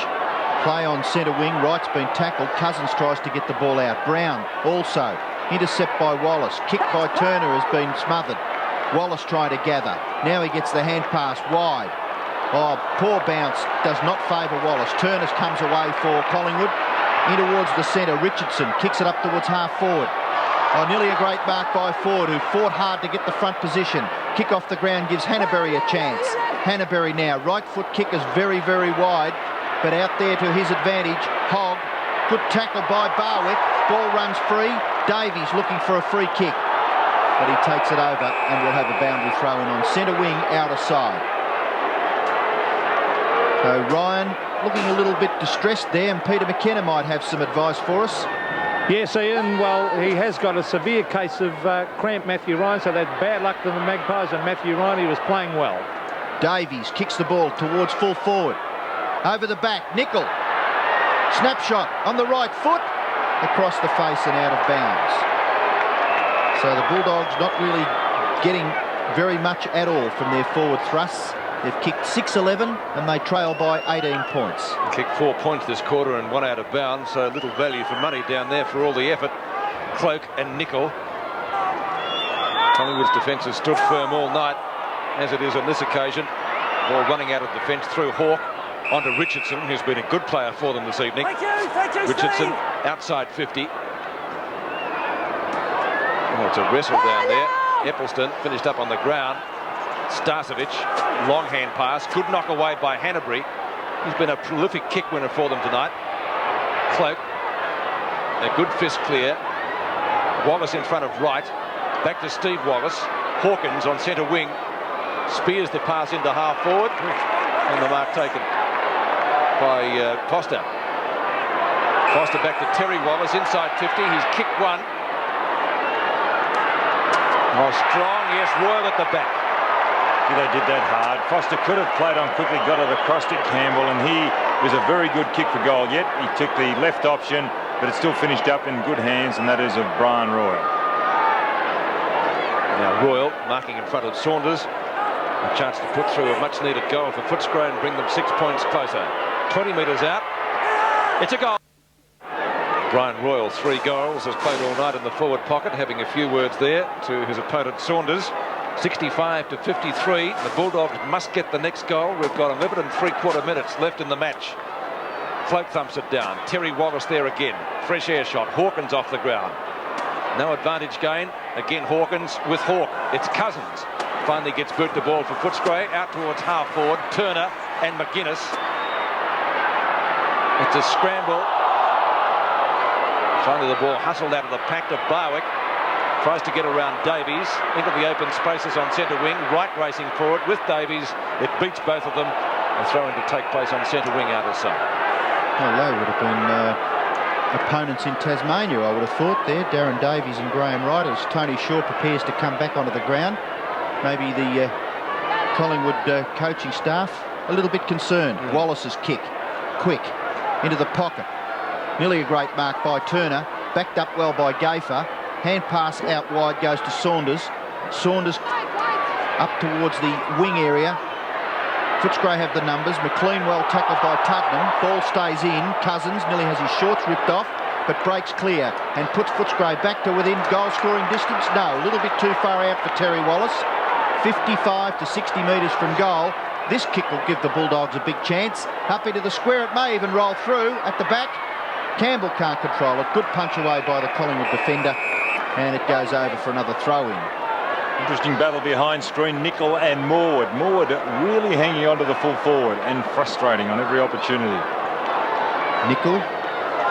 Play on centre wing, Wright's been tackled. Cousins tries to get the ball out. Brown also. Intercept by Wallace. Kick by Turner has been smothered. Wallace trying to gather. Now he gets the hand pass wide. Oh, poor bounce. Does not favour Wallace. Turner comes away for Collingwood. In towards the centre. Richardson kicks it up towards half forward. Oh, nearly a great mark by Ford, who fought hard to get the front position. Kick off the ground gives Hannaberry a chance. Hannaberry now. Right foot kick is very, very wide. But out there to his advantage, Hogg. Good tackle by Barwick. Ball runs free. Davies looking for a free kick. But he takes it over and will have a boundary throw in on centre wing, outer side. So Ryan looking a little bit distressed there, and Peter McKenna might have some advice for us. Yes, Ian, well, he has got a severe case of cramp, Matthew Ryan, so that's bad luck to the Magpies, and Matthew Ryan, he was playing well. Davies kicks the ball towards full forward. Over the back, Nickel. Snapshot on the right foot. Across the face and out of bounds. So the Bulldogs not really getting very much at all from their forward thrusts. They've kicked 6-11 and they trail by 18 points. Kicked 4 points this quarter and 1 out of bounds, so little value for money down there for all the effort. Cloak and Nickel. Collingwood's defence has stood firm all night, as it is on this occasion. Ball running out of defence through Hawk onto Richardson, who's been a good player for them this evening. Richardson outside 50. Oh, it's a wrestle down there. Eccleston finished up on the ground. Starcevic, long hand pass, good knock away by Hannaberry. He's been a prolific kick winner for them tonight. Cloak, a good fist clear. Wallace in front of Wright. Back to Steve Wallace. Hawkins on centre wing. Spears the pass into half forward. And the mark taken by Foster. Foster back to Terry Wallace inside 50. He's kicked one. Oh, strong, yes, Royal at the back. They did that hard. Foster could have played on quickly, got it across to Campbell, and he was a very good kick for goal. Yet he took the left option, but it still finished up in good hands, and that is of Brian Royal. Now Royal marking in front of Saunders. A chance to put through a much-needed goal for Footscray and bring them 6 points closer. 20 metres out. It's a goal. Brian Royal, 3 goals, has played all night in the forward pocket, having a few words there to his opponent Saunders. 65 to 53. The Bulldogs must get the next goal. We've got 11 3/4 minutes left in the match. Cloak thumps it down. Terry Wallace there again. Fresh air shot. Hawkins off the ground. No advantage gain. Again Hawkins with Hawk. It's Cousins. Finally gets boot the ball for Footscray. Out towards half forward. Turner and McGuinness. It's a scramble. Finally the ball hustled out of the pack to Barwick. Tries to get around Davies into the open spaces on centre wing. Wright racing forward with Davies. It beats both of them. A throw-in to take place on centre wing outer side. Well, they would have been opponents in Tasmania, I would have thought there. Darren Davies and Graham Wright, as Tony Shaw prepares to come back onto the ground. Maybe the Collingwood coaching staff a little bit concerned. Wallace's kick, quick, into the pocket. Nearly a great mark by Turner. Backed up well by Gafer. Hand pass out wide goes to Saunders. Saunders up towards the wing area. Footscray have the numbers. McLean well tackled by Tuddenham. Ball stays in. Cousins nearly has his shorts ripped off, but breaks clear and puts Footscray back to within goal scoring distance. No, a little bit too far out for Terry Wallace. 55 to 60 metres from goal. This kick will give the Bulldogs a big chance. Up into the square, it may even roll through. At the back, Campbell can't control it. Good punch away by the Collingwood defender, and it goes over for another throw-in. Interesting battle behind screen, Nicol and Morwood. Morwood really hanging on to the full forward and frustrating on every opportunity. Nicol,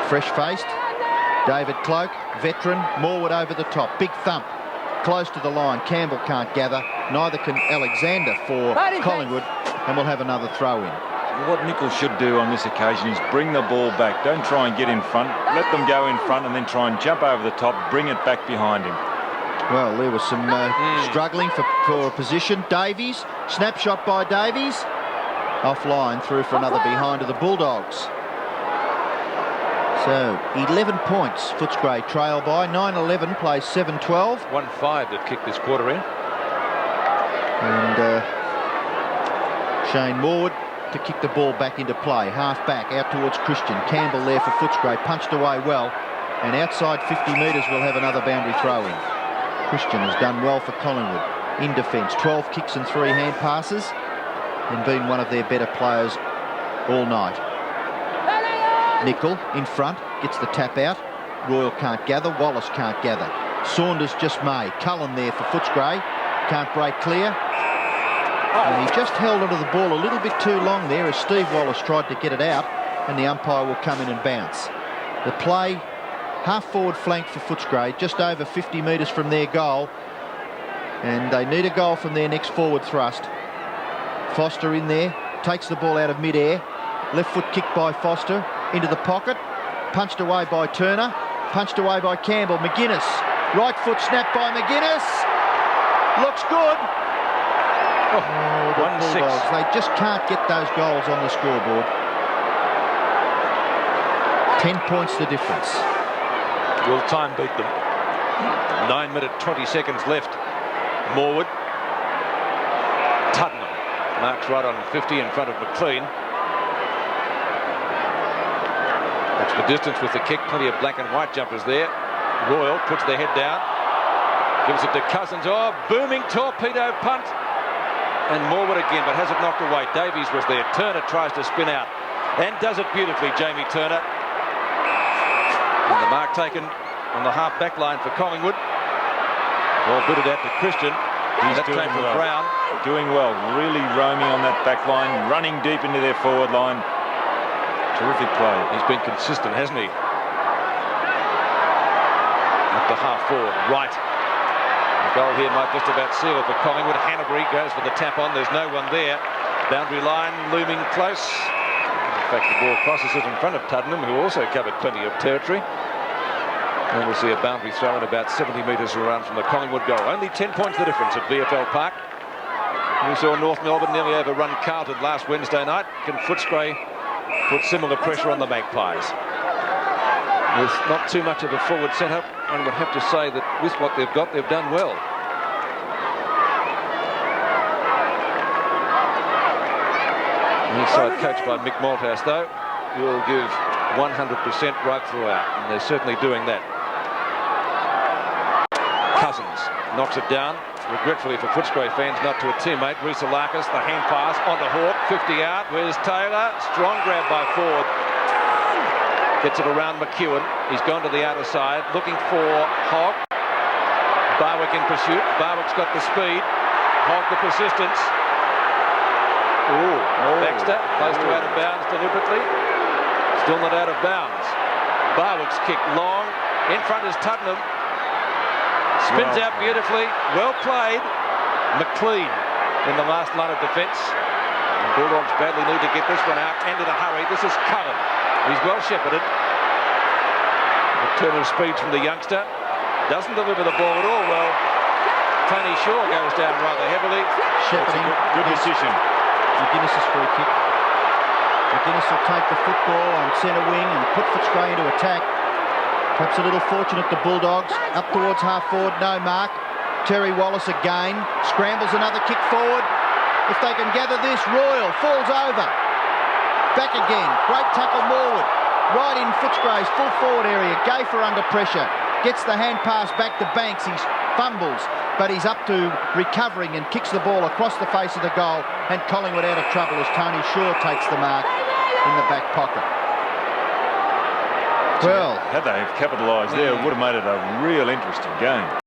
fresh-faced. David Cloak, veteran. Morwood over the top. Big thump. Close to the line. Campbell can't gather. Neither can Alexander for Collingwood. And we'll have another throw-in. What Nicol should do on this occasion is bring the ball back. Don't try and get in front. Let them go in front and then try and jump over the top. Bring it back behind him. Well, there was some struggling for a position. Davies, snapshot by Davies. Offline, through for another behind of the Bulldogs. So, 11 points, Footscray trail by. 9-11 plays 7-12. 1-5 that kicked this quarter in. And Shane Morwood to kick the ball back into play. Half back, out towards Christian. Campbell there for Footscray, punched away well. And outside 50 metres, we'll have another boundary throw-in. Christian has done well for Collingwood in defence. 12 kicks and 3 hand passes, and been one of their better players all night. Nicol in front, gets the tap out. Royal can't gather, Wallace can't gather. Saunders just may. Cullen there for Footscray, can't break clear. And he just held onto the ball a little bit too long there as Steve Wallace tried to get it out, and the umpire will come in and bounce. The play, half forward flank for Footscray, just over 50 metres from their goal, and they need a goal from their next forward thrust. Foster in there, takes the ball out of mid-air. Left foot kick by Foster, into the pocket, punched away by Turner, punched away by Campbell. McGuinness, right foot snap by McGuinness, looks good. Oh, the Bulldogs, they just can't get those goals on the scoreboard. 10 points the difference. Will time beat them? 9 minutes 20 seconds left. Morwood. Tuddenham marks right on 50 in front of McLean. That's the distance with the kick. Plenty of black and white jumpers there. Royal puts their head down. Gives it to Cousins. Oh, booming torpedo punt. And Morwood again, but has it knocked away. Davies was there. Turner tries to spin out and does it beautifully, Jamie Turner. And the mark taken on the half back line for Collingwood. Well, booted out to Christian. He's doing well. Brown. Doing well, really roaming on that back line, running deep into their forward line. Terrific play. He's been consistent, hasn't he? Up to half forward, right. The goal here might just about seal it for Collingwood. Hanbury goes for the tap on. There's no one there. Boundary line looming close. In fact, the ball crosses it in front of Tuddenham, who also covered plenty of territory. And we'll see a boundary throw in about 70 metres around from the Collingwood goal. Only 10 points the difference at VFL Park. We saw North Melbourne nearly overrun Carlton last Wednesday night. Can Footscray put similar pressure on the Magpies? With not too much of a forward setup, I would have to say that with what they've got, they've done well. Inside coached by Mick Malthouse, though, will give 100% right throughout, and they're certainly doing that. Cousins knocks it down, regretfully for Footscray fans, not to a teammate. Rhys-Alakis, the hand pass onto Hawke, 50 out. Where's Taylor? Strong grab by Ford. Gets it around McEwen. He's gone to the outer side, looking for Hogg. Barwick in pursuit. Barwick's got the speed. Hogg the persistence. Ooh, Baxter close to out of bounds deliberately. Still not out of bounds. Barwick's kick long. In front is Tuddenham. Spins out beautifully. Well played. McLean in the last line of defence. Bulldogs badly need to get this one out and in a hurry. This is Cullen. He's well shepherded. A turn of speed from the youngster. Doesn't deliver the ball at all well. Tony Shaw goes down rather heavily. Shepherding. Good decision. McGuinness's free kick. McGuinness will take the football on centre wing and put Footscray into attack. Perhaps a little fortunate, the Bulldogs. Up towards half forward, no mark. Terry Wallace again. Scrambles another kick forward. If they can gather this, Royal falls over. Back again. Great tackle Morwood. Right in Footscray's full forward area. Gafer under pressure. Gets the hand pass back to Banks. He's fumbles, but he's up to recovering and kicks the ball across the face of the goal, and Collingwood out of trouble as Tony Shaw takes the mark in the back pocket. Well, had they capitalised there, it would have made it a real interesting game.